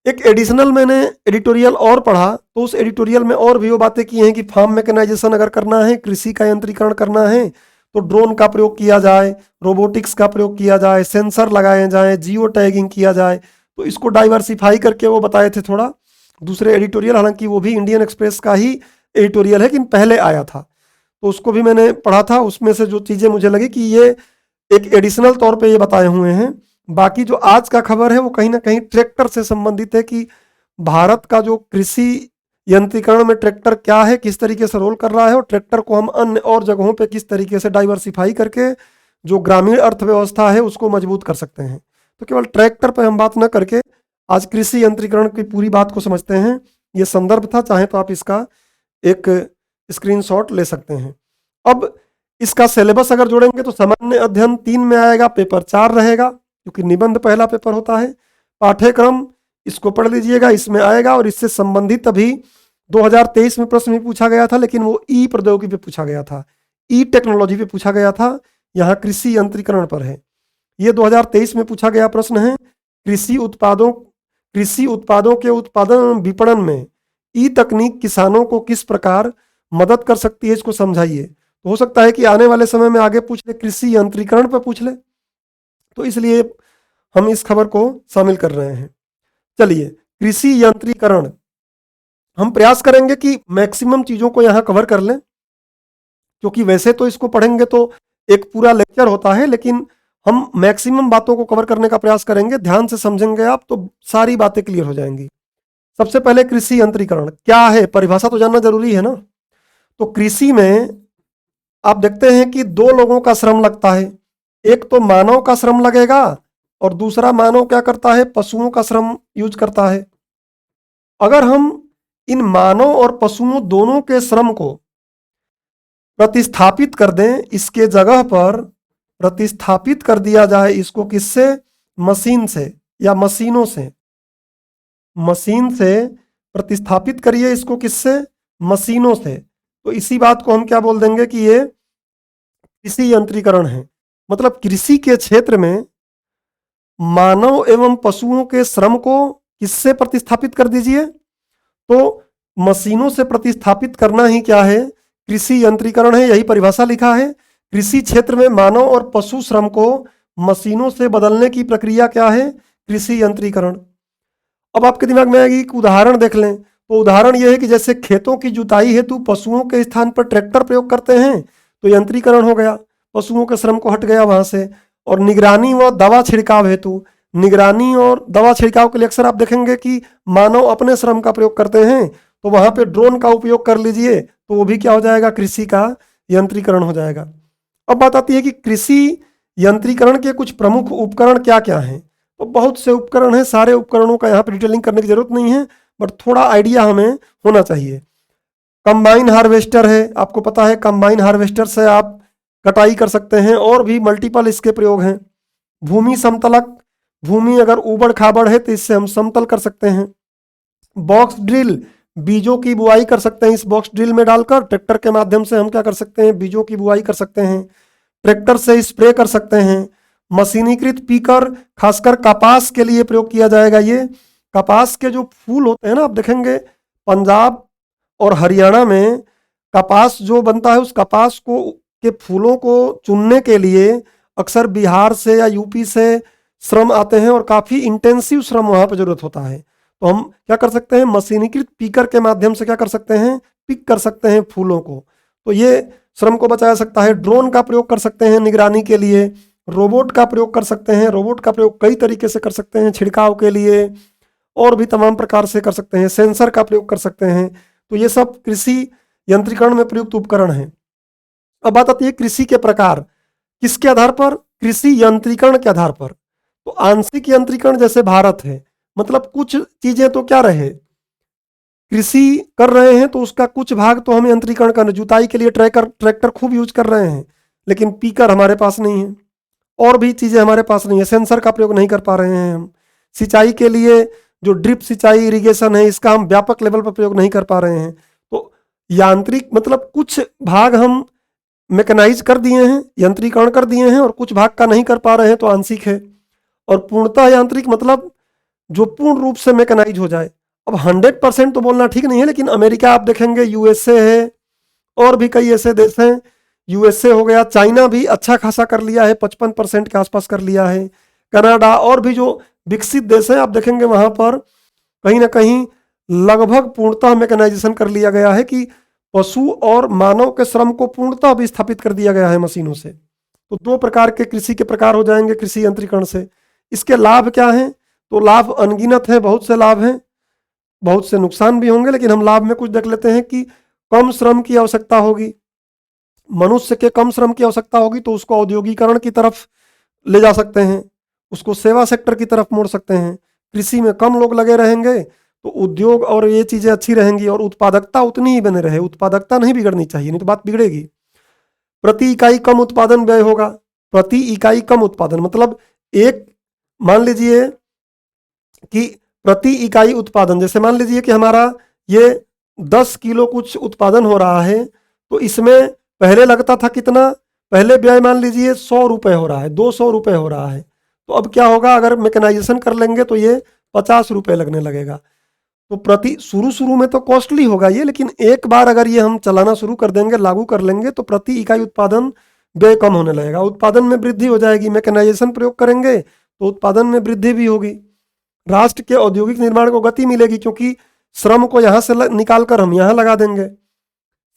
एक एडिशनल मैंने एडिटोरियल और पढ़ा, तो उस एडिटोरियल में और भी वो बातें की हैं कि फार्म मैकेनाइजेशन अगर करना है, कृषि का यंत्रीकरण करना है, तो ड्रोन का प्रयोग किया जाए, रोबोटिक्स का प्रयोग किया जाए, सेंसर लगाए जाए, जियो टैगिंग किया जाए। तो इसको डाइवर्सिफाई करके वो बताए थे थोड़ा दूसरे एडिटोरियल, हालांकि वो भी इंडियन एक्सप्रेस का ही एडिटोरियल है, लेकिन पहले आया था, तो उसको भी मैंने पढ़ा था। उसमें से जो चीज़ें मुझे लगी कि ये एक एडिशनल तौर पे ये बताए हुए हैं। बाकी जो आज का खबर है वो कहीं ना कहीं ट्रैक्टर से संबंधित है, कि भारत का जो कृषि यंत्रीकरण में ट्रैक्टर क्या है, किस तरीके से रोल कर रहा है, और ट्रैक्टर को हम अन्य और जगहों पे किस तरीके से डाइवर्सिफाई करके जो ग्रामीण अर्थव्यवस्था है उसको मजबूत कर सकते हैं। तो केवल ट्रैक्टर पर हम बात न करके आज कृषि यंत्रीकरण की पूरी बात को समझते हैं। ये संदर्भ था, चाहे तो आप इसका एक स्क्रीनशॉट ले सकते हैं। अब इसका सिलेबस अगर जोड़ेंगे तो सामान्य अध्ययन 3 में आएगा, पेपर 4 रहेगा, क्योंकि निबंध पहला पेपर होता है। पाठ्यक्रम इसको पढ़ लीजिएगा, इसमें आएगा। और इससे संबंधित अभी 2023 में प्रश्न भी पूछा गया था, लेकिन वो ई प्रौद्योगिकी पे पूछा गया था, ई टेक्नोलॉजी पे पूछा गया था, यहाँ कृषि यंत्रीकरण पर है। ये 2023 में पूछा गया प्रश्न है। कृषि उत्पादों के उत्पादन विपणन में ई तकनीक किसानों को किस प्रकार मदद कर सकती है, इसको समझाइए। तो हो सकता है कि आने वाले समय में आगे पूछ ले, कृषि यंत्रीकरण पर पूछ ले, तो इसलिए हम इस खबर को शामिल कर रहे हैं। चलिए, कृषि यंत्रीकरण हम प्रयास करेंगे कि मैक्सिमम चीजों को यहां कवर कर लें, क्योंकि वैसे तो इसको पढ़ेंगे तो एक पूरा लेक्चर होता है, लेकिन हम मैक्सिमम बातों को कवर करने का प्रयास करेंगे। ध्यान से समझेंगे आप तो सारी बातें क्लियर हो जाएंगी। सबसे पहले कृषि यंत्रीकरण क्या है, परिभाषा तो जानना जरूरी है ना। तो कृषि में आप देखते हैं कि 2 लोगों का श्रम लगता है, एक तो मानव का श्रम लगेगा, और दूसरा मानव क्या करता है? पशुओं का श्रम यूज करता है। अगर हम इन मानव और पशुओं दोनों के श्रम को प्रतिस्थापित कर दें, इसके जगह पर प्रतिस्थापित कर दिया जाए इसको किससे? मशीन से या मशीनों से। मशीन से प्रतिस्थापित करिए इसको किससे? मशीनों से। तो इसी बात को हम क्या बोल देंगे कि ये कृषि यंत्रीकरण है। मतलब कृषि के क्षेत्र में मानव एवं पशुओं के श्रम को किससे प्रतिस्थापित कर दीजिए। तो मशीनों से प्रतिस्थापित करना ही क्या है, कृषि यंत्रीकरण है। यही परिभाषा लिखा है। कृषि क्षेत्र में मानव और पशु श्रम को मशीनों से बदलने की प्रक्रिया क्या है, कृषि यंत्रीकरण। अब आपके दिमाग में आएगी एक उदाहरण देख लें। तो उदाहरण यह है कि जैसे खेतों की जुताई हेतु पशुओं के स्थान पर ट्रैक्टर प्रयोग करते हैं, तो यंत्रीकरण हो गया, पशुओं के श्रम को हट गया वहां से। और निगरानी व दवा छिड़काव हेतु, निगरानी और दवा छिड़काव के लिए अक्सर आप देखेंगे कि मानव अपने श्रम का प्रयोग करते हैं, तो वहां पे ड्रोन का उपयोग कर लीजिए, तो वो भी क्या हो जाएगा, कृषि का यंत्रीकरण हो जाएगा। अब बात आती है कि कृषि यंत्रीकरण के कुछ प्रमुख उपकरण क्या क्या हैं। तो बहुत से उपकरण हैं, सारे उपकरणों का यहाँ पे डिटेलिंग करने की जरूरत नहीं है, बट थोड़ा आइडिया हमें होना चाहिए। कंबाइन हार्वेस्टर है, आपको पता है कंबाइन हार्वेस्टर से आप कटाई कर सकते हैं, और भी मल्टीपल इसके प्रयोग हैं। भूमि समतलक, भूमि अगर ऊबड़ खाबड़ है तो इससे हम समतल कर सकते हैं। बॉक्स ड्रिल, बीजों की बुआई कर सकते हैं, इस बॉक्स ड्रिल में डालकर ट्रैक्टर के माध्यम से हम क्या कर सकते हैं, बीजों की बुआई कर सकते हैं। ट्रैक्टर से स्प्रे कर सकते हैं। मशीनीकृत पीकर खासकर कपास के लिए प्रयोग किया जाएगा। ये कपास के जो फूल होते हैं ना, आप देखेंगे पंजाब और हरियाणा में कपास जो बनता है, उस कपास को के फूलों को चुनने के लिए अक्सर बिहार से या यूपी से श्रम आते हैं, और काफ़ी इंटेंसिव श्रम वहाँ पर जरूरत होता है। तो हम क्या कर सकते हैं, मशीनीकृत पीकर के माध्यम से क्या कर सकते हैं, पिक कर सकते हैं फूलों को। तो ये श्रम को बचाया सकता है। ड्रोन का प्रयोग कर सकते हैं निगरानी के लिए। रोबोट का प्रयोग कर सकते हैं। रोबोट का प्रयोग कई तरीके से कर सकते हैं, छिड़काव के लिए और भी तमाम प्रकार से कर सकते हैं। सेंसर का प्रयोग कर सकते हैं। तो ये सब कृषि यंत्रीकरण में प्रयुक्त उपकरण हैं। अब बात आती है कृषि के प्रकार, किसके आधार पर, कृषि यंत्रीकरण के आधार पर। तो आंशिक यंत्रीकरण जैसे भारत है, मतलब कुछ चीजें तो क्या रहे, कृषि कर रहे हैं तो उसका कुछ भाग तो हम यंत्रीकरण कर, जुताई के लिए ट्रैक्टर खूब यूज कर रहे हैं, लेकिन पीकर हमारे पास नहीं है, और भी चीजें हमारे पास नहीं है। सेंसर का प्रयोग नहीं कर पा रहे हैं हम। सिंचाई के लिए जो ड्रिप सिंचाई इरिगेशन है, इसका हम व्यापक लेवल पर प्रयोग नहीं कर पा रहे हैं। तो यांत्रिक मतलब कुछ भाग हम मैकेनाइज कर दिए हैं, यंत्रीकरण कर दिए हैं, और कुछ भाग का नहीं कर पा रहे हैं, तो आंशिक है। और पूर्णतः यांत्रिक मतलब जो पूर्ण रूप से मैकेनाइज हो जाए। अब 100% तो बोलना ठीक नहीं है, लेकिन अमेरिका आप देखेंगे, यूएसए है, और भी कई ऐसे देश हैं, यूएसए हो गया, चाइना भी अच्छा खासा कर लिया है, 55% के आसपास कर लिया है। कनाडा और भी जो विकसित देश हैं आप देखेंगे, वहां पर कहीं ना कहीं लगभग पूर्णतः मैकेनाइजेशन कर लिया गया है, कि पशु और मानव के श्रम को पूर्णतः विस्थापित कर दिया गया है मशीनों से। तो दो प्रकार के कृषि के प्रकार हो जाएंगे कृषि यंत्रीकरण से। इसके लाभ क्या हैं, तो लाभ अनगिनत हैं, बहुत से लाभ हैं, बहुत से नुकसान भी होंगे, लेकिन हम लाभ में कुछ देख लेते हैं कि कम श्रम की आवश्यकता होगी, मनुष्य के कम श्रम की आवश्यकता होगी, तो उसको औद्योगिकरण की तरफ ले जा सकते हैं, उसको सेवा सेक्टर की तरफ मोड़ सकते हैं। कृषि में कम लोग लगे रहेंगे तो उद्योग और ये चीजें अच्छी रहेंगी, और उत्पादकता उतनी ही बने रहे, उत्पादकता नहीं बिगड़नी चाहिए, नहीं तो बात बिगड़ेगी। प्रति इकाई कम उत्पादन व्यय होगा। प्रति इकाई कम उत्पादन मतलब एक, मान लीजिए कि प्रति इकाई उत्पादन, जैसे मान लीजिए कि हमारा ये 10 किलो कुछ उत्पादन हो रहा है, तो इसमें पहले लगता था कितना, पहले व्यय मान लीजिए 100 रुपये हो रहा है, 200 रुपये हो रहा है, तो अब क्या होगा, अगर मैकेनाइजेशन कर लेंगे तो ये 50 रुपये लगने लगेगा। तो प्रति शुरू में तो कॉस्टली होगा ये, लेकिन एक बार अगर ये हम चलाना शुरू कर देंगे, लागू कर लेंगे, तो प्रति इकाई उत्पादन व्यय कम होने लगेगा, उत्पादन में वृद्धि हो जाएगी। मैकेनाइजेशन प्रयोग करेंगे तो उत्पादन में वृद्धि भी होगी। राष्ट्र के औद्योगिक निर्माण को गति मिलेगी, क्योंकि श्रम को यहाँ से निकाल कर हम यहाँ लगा देंगे।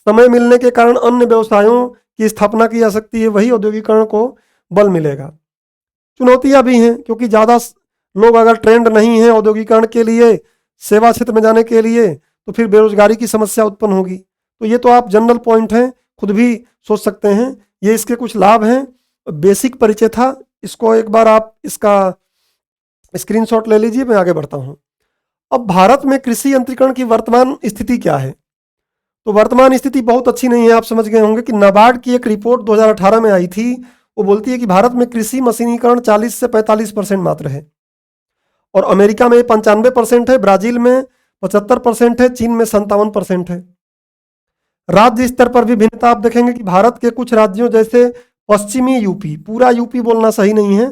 समय मिलने के कारण अन्य व्यवसायों की स्थापना की जा सकती है, वही औद्योगिकरण को बल मिलेगा। चुनौतियां भी हैं, क्योंकि ज़्यादा लोग अगर ट्रेंड नहीं है औद्योगिकरण के लिए, सेवा क्षेत्र में जाने के लिए, तो फिर बेरोजगारी की समस्या उत्पन्न होगी। तो ये तो आप जनरल पॉइंट हैं, खुद भी सोच सकते हैं। ये इसके कुछ लाभ हैं, बेसिक परिचय था, इसको एक बार आप इसका स्क्रीनशॉट ले लीजिए, मैं आगे बढ़ता हूं। अब भारत में कृषि यंत्रीकरण की वर्तमान स्थिति क्या है, तो वर्तमान स्थिति बहुत अच्छी नहीं है। आप समझ गए होंगे कि नाबार्ड की एक रिपोर्ट 2018 में आई थी, वो बोलती है कि भारत में कृषि मशीनीकरण 40 से 45% मात्र है, और अमेरिका में 95% है, ब्राजील में 75% है, चीन में 57% है। राज्य स्तर पर भी भिन्नता आप देखेंगे कि भारत के कुछ राज्यों जैसे पश्चिमी यूपी, पूरा यूपी बोलना सही नहीं है,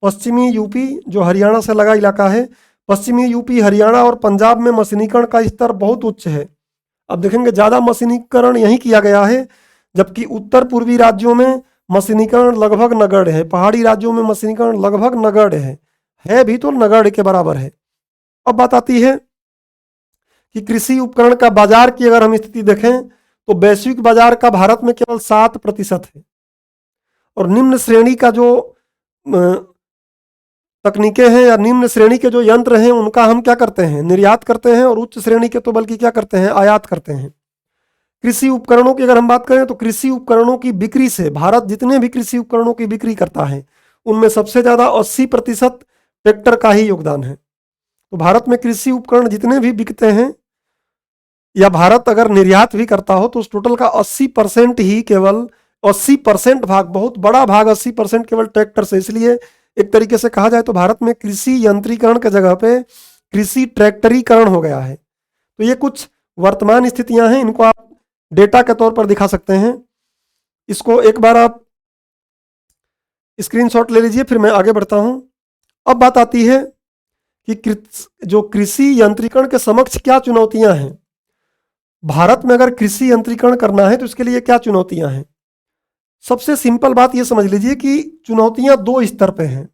पश्चिमी यूपी जो हरियाणा से लगा इलाका है, पश्चिमी यूपी, हरियाणा और पंजाब में मशीनीकरण का स्तर बहुत उच्च है। अब देखेंगे ज़्यादा मशीनीकरण यहीं किया गया है, जबकि उत्तर पूर्वी राज्यों में मशीनीकरण लगभग नगण्य है, पहाड़ी राज्यों में मशीनीकरण लगभग नगण्य है भी तो नगण्य के बराबर है। अब बात आती है कि कृषि उपकरण का बाजार की अगर हम स्थिति देखें तो वैश्विक बाजार का भारत में केवल 7% है। और निम्न श्रेणी का जो तकनीकें हैं या निम्न श्रेणी के जो यंत्र हैं उनका हम क्या करते हैं, निर्यात करते हैं, और उच्च श्रेणी के तो बल्कि क्या करते हैं, आयात करते हैं। कृषि उपकरणों की अगर हम बात करें तो कृषि उपकरणों की बिक्री से भारत जितने भी कृषि उपकरणों की बिक्री करता है उनमें सबसे ज्यादा 80% ट्रैक्टर का ही योगदान है। तो भारत में कृषि उपकरण जितने भी बिकते हैं या भारत अगर निर्यात भी करता हो तो उस टोटल का 80% ही केवल 80% भाग, बहुत बड़ा भाग 80% केवल ट्रैक्टर से। इसलिए एक तरीके से कहा जाए तो भारत में कृषि यंत्रीकरण के जगह पे कृषि ट्रैक्टरीकरण हो गया है। तो ये कुछ वर्तमान स्थितियां हैं, इनको आप डेटा के तौर पर दिखा सकते हैं। इसको एक बार आप स्क्रीनशॉट ले लीजिए, फिर मैं आगे बढ़ता हूं। अब बात आती है कि जो कृषि यंत्रीकरण के समक्ष क्या चुनौतियां हैं। भारत में अगर कृषि यंत्रीकरण करना है तो इसके लिए क्या चुनौतियां हैं। सबसे सिंपल बात यह समझ लीजिए कि चुनौतियां दो स्तर पे हैं।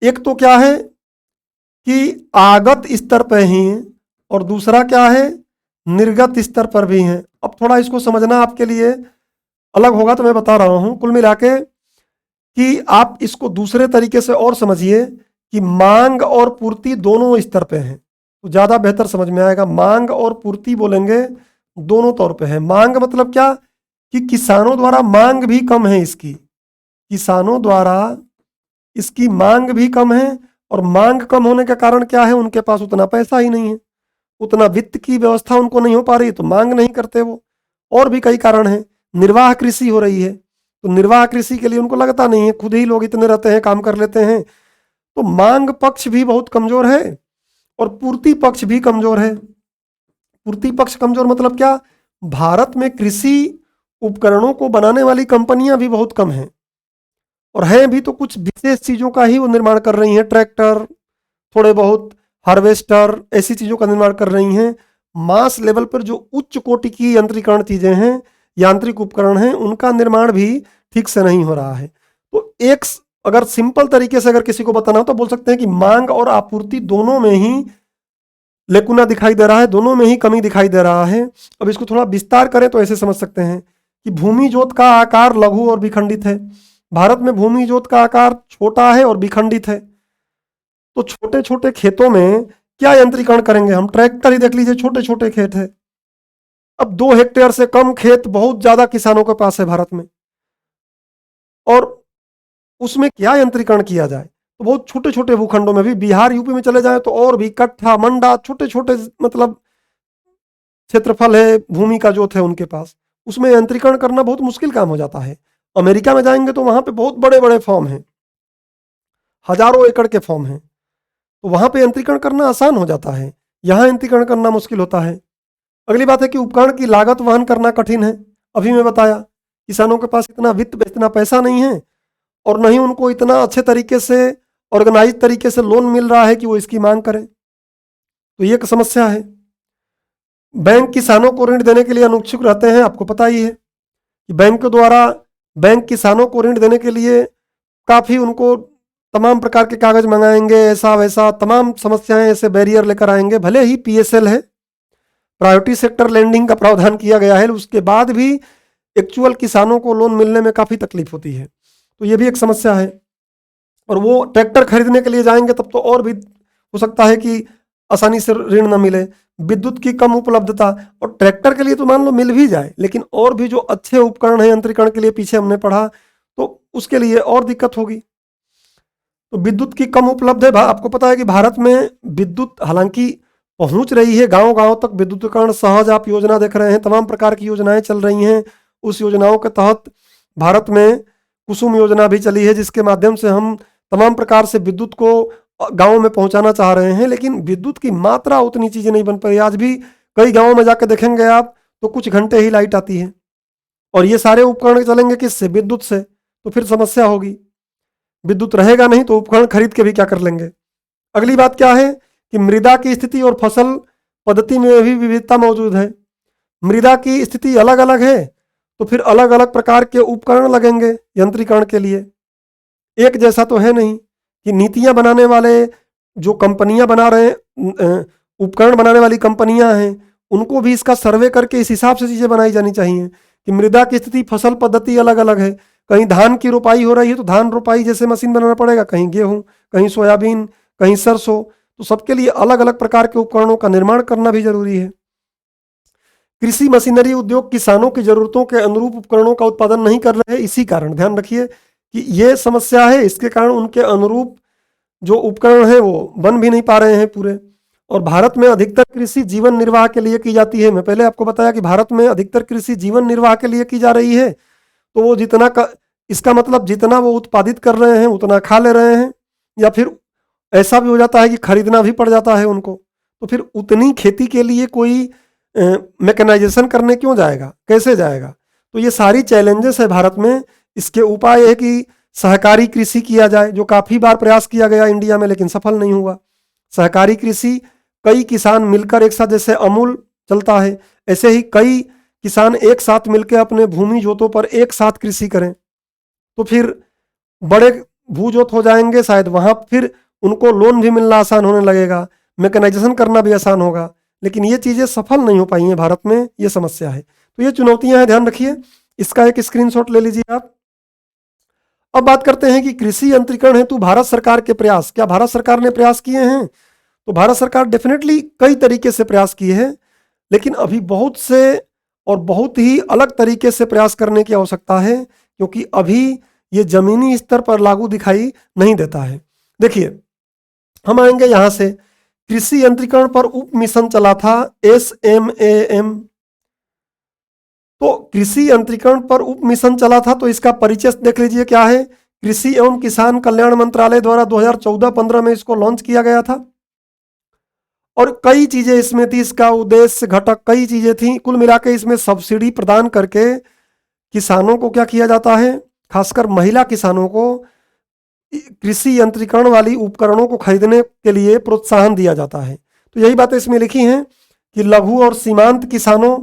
एक तो क्या है कि आगत स्तर पर ही है, और दूसरा क्या है, निर्गत स्तर पर भी है। अब थोड़ा इसको समझना आपके लिए अलग होगा तो मैं बता रहा हूं। कुल मिला के कि आप इसको दूसरे तरीके से और समझिए कि मांग और पूर्ति दोनों स्तर पे हैं तो ज़्यादा बेहतर समझ में आएगा। मांग और पूर्ति बोलेंगे दोनों तौर पे है। मांग मतलब क्या कि किसानों द्वारा मांग भी कम है, इसकी किसानों द्वारा इसकी मांग भी कम है, और मांग कम होने का कारण क्या है, उनके पास उतना पैसा ही नहीं है, उतना वित्त की व्यवस्था उनको नहीं हो पा रही, तो मांग नहीं करते वो। और भी कई कारण हैं। निर्वाह कृषि हो रही है तो निर्वाह कृषि के लिए उनको लगता नहीं है, खुद ही लोग इतने रहते हैं, काम कर लेते हैं। तो मांग पक्ष भी बहुत कमजोर है और पूर्ति पक्ष भी कमजोर है। पूर्ति पक्ष कमजोर मतलब क्या, भारत में कृषि उपकरणों को बनाने वाली कंपनियां भी बहुत कम हैं, और हैं भी तो कुछ विशेष चीजों का ही वो निर्माण कर रही हैं। ट्रैक्टर, थोड़े बहुत हार्वेस्टर, ऐसी चीजों का निर्माण कर रही हैं। मास लेवल पर जो उच्च कोटि की यंत्रीकरण चीजें हैं, यांत्रिक उपकरण हैं, उनका निर्माण भी ठीक से नहीं हो रहा है। तो एक अगर सिंपल तरीके से अगर किसी को बताना हो तो बोल सकते हैं कि मांग और आपूर्ति दोनों में ही लेकुना दिखाई दे रहा है, दोनों में ही कमी दिखाई दे रहा है। अब इसको थोड़ा विस्तार करें तो ऐसे समझ सकते हैं कि भूमि जोत का आकार लघु और विखंडित है। भारत में भूमि जोत का आकार छोटा है और विखंडित है। तो छोटे छोटे खेतों में क्या यंत्रीकरण करेंगे हम, ट्रैक्टर ही देख लीजिए, छोटे छोटे खेत है। अब 2 हेक्टेयर से कम खेत बहुत ज्यादा किसानों के पास है भारत में, और उसमें क्या यंत्रीकरण किया जाए। तो बहुत छोटे छोटे भूखंडों में भी, बिहार यूपी में चले जाए तो और भी कट्ठा मंडा, छोटे छोटे मतलब क्षेत्रफल है भूमि का जोत है उनके पास, उसमें यंत्रीकरण करना बहुत मुश्किल काम हो जाता है। अमेरिका में जाएंगे तो वहां पे बहुत बड़े बड़े फॉर्म हैं, हजारों एकड़ के फॉर्म हैं, तो वहां पे यंत्रीकरण करना आसान हो जाता है, यहाँ यंत्रीकरण करना मुश्किल होता है। अगली बात है कि उपकरण की लागत वहन करना कठिन है। अभी मैं बताया किसानों के पास इतना वित्त, इतना पैसा नहीं है, और नहीं उनको इतना अच्छे तरीके से ऑर्गेनाइज तरीके से लोन मिल रहा है कि वो इसकी मांग करें। तो ये एक समस्या है। बैंक किसानों को ऋण देने के लिए अनुत्सुक रहते हैं। आपको पता ही है कि बैंक किसानों को ऋण देने के लिए काफी उनको तमाम प्रकार के कागज मंगाएंगे, ऐसा वैसा तमाम समस्याएं, ऐसे बैरियर लेकर आएंगे। भले ही पीएसएल है, प्रायोरिटी सेक्टर लैंडिंग का प्रावधान किया गया है, उसके बाद भी एक्चुअल किसानों को लोन मिलने में काफी तकलीफ होती है। तो ये भी एक समस्या है। और वो ट्रैक्टर खरीदने के लिए जाएंगे तब तो और भी हो सकता है कि आसानी से ऋण न मिले। विद्युत की कम उपलब्धता, और ट्रैक्टर के लिए तो मान लो मिल भी जाए, लेकिन और भी जो अच्छे उपकरण हैं यंत्रीकरण के लिए, पीछे हमने पढ़ा, तो उसके लिए और दिक्कत होगी। तो विद्युत की कम उपलब्ध है। आपको पता है कि भारत में विद्युत हालांकि पहुंच रही है, गांव गांव तक विद्युतीकरण सहज आप योजना देख रहे हैं, तमाम प्रकार की योजनाएं चल रही हैं। उस योजनाओं के तहत भारत में कुसुम योजना भी चली है, जिसके माध्यम से हम तमाम प्रकार से विद्युत को गांव में पहुंचाना चाह रहे हैं, लेकिन विद्युत की मात्रा उतनी चीजें नहीं बन पाई। आज भी कई गांवों में जाकर देखेंगे आप तो कुछ घंटे ही लाइट आती है, और ये सारे उपकरण चलेंगे किससे, विद्युत से, तो फिर समस्या होगी। विद्युत रहेगा नहीं तो उपकरण खरीद के भी क्या कर लेंगे। अगली बात क्या है कि मृदा की स्थिति और फसल पद्धति में भी विविधता मौजूद है। मृदा की स्थिति अलग अलग है तो फिर अलग अलग प्रकार के उपकरण लगेंगे यंत्रीकरण के लिए। एक जैसा तो है नहीं कि नीतियां बनाने वाले जो कंपनियां बना रहे उपकरण बनाने वाली कंपनियां हैं उनको भी इसका सर्वे करके इस हिसाब से चीज़ें बनाई जानी चाहिए कि मृदा की स्थिति, फसल पद्धति अलग अलग है। कहीं धान की रोपाई हो रही है तो धान रोपाई जैसे मशीन बनाना पड़ेगा, कहीं गेहूं, कहीं सोयाबीन, कहीं सरसों, तो सबके लिए अलग अलग प्रकार के उपकरणों का निर्माण करना भी जरूरी है। कृषि मशीनरी उद्योग किसानों की जरूरतों के अनुरूप उपकरणों का उत्पादन नहीं कर रहे हैं। इसी कारण ध्यान रखिए कि ये समस्या है, इसके कारण उनके अनुरूप जो उपकरण है वो बन भी नहीं पा रहे हैं पूरे। और भारत में अधिकतर कृषि जीवन निर्वाह के लिए की जाती है। मैं पहले आपको बताया कि भारत में अधिकतर कृषि जीवन निर्वाह के लिए की जा रही है, तो वो इसका मतलब जितना वो उत्पादित कर रहे हैं उतना खा ले रहे हैं, या फिर ऐसा भी हो जाता है कि खरीदना भी पड़ जाता है उनको। तो फिर उतनी खेती के लिए कोई मैकेनाइजेशन करने क्यों जाएगा, कैसे जाएगा। तो ये सारी चैलेंजेस है भारत में। इसके उपाय है कि सहकारी कृषि किया जाए, जो काफ़ी बार प्रयास किया गया इंडिया में लेकिन सफल नहीं हुआ। सहकारी कृषि, कई किसान मिलकर एक साथ, जैसे अमूल चलता है ऐसे ही कई किसान एक साथ मिलकर अपने भूमि जोतों पर एक साथ कृषि करें तो फिर बड़े भूजोत हो जाएंगे शायद, वहाँ फिर उनको लोन भी मिलना आसान होने लगेगा, मैकेनाइजेशन करना भी आसान होगा। लेकिन ये चीज़ें सफल नहीं हो पाई हैं भारत में, ये समस्या है। तो ये चुनौतियां हैं, ध्यान रखिए। इसका एक स्क्रीनशॉट ले लीजिए आप। अब बात करते हैं कि कृषि यंत्रीकरण हेतु भारत सरकार के प्रयास, क्या भारत सरकार ने प्रयास किए हैं। तो भारत सरकार डेफिनेटली कई तरीके से प्रयास किए हैं, लेकिन अभी बहुत से और बहुत ही अलग तरीके से प्रयास करने की आवश्यकता है, क्योंकि अभी ये जमीनी स्तर पर लागू दिखाई नहीं देता है। देखिए, हम आएंगे यहां से, कृषि यंत्रीकरण पर उप मिशन चला था SMAM। तो कृषि यंत्रीकरण पर उप मिशन चला था, तो इसका परिचय देख लीजिए क्या है। कृषि एवं किसान कल्याण मंत्रालय द्वारा 2014-15 में इसको लॉन्च किया गया था और कई चीजें इसमें थी। इसका उद्देश्य, घटक, कई चीजें थी। कुल मिला के इसमें सब्सिडी प्रदान करके किसानों को क्या किया जाता है, खासकर महिला किसानों को कृषि यंत्रीकरण वाली उपकरणों को खरीदने के लिए प्रोत्साहन दिया जाता है। तो यही बातें इसमें लिखी हैं कि लघु और सीमांत किसानों,